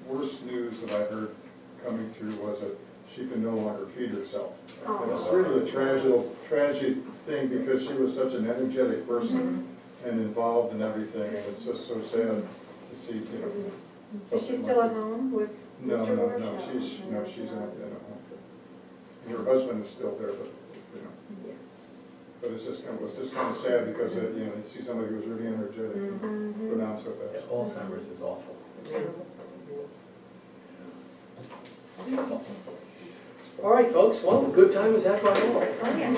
worst news that I heard coming through was that she can no longer feed herself. And it's really a tragic thing, because she was such an energetic person and involved in everything, and it's just so sad to see, Is she still at home with No, Mr. no, Borsch? no, she's at home. Her husband is still there, but, Yeah. but it's just kind of sad, because, you see somebody who was really energetic and go down so Yeah, fast. Alzheimer's is awful. All right, folks, well, good time was had by all. Oh, yeah.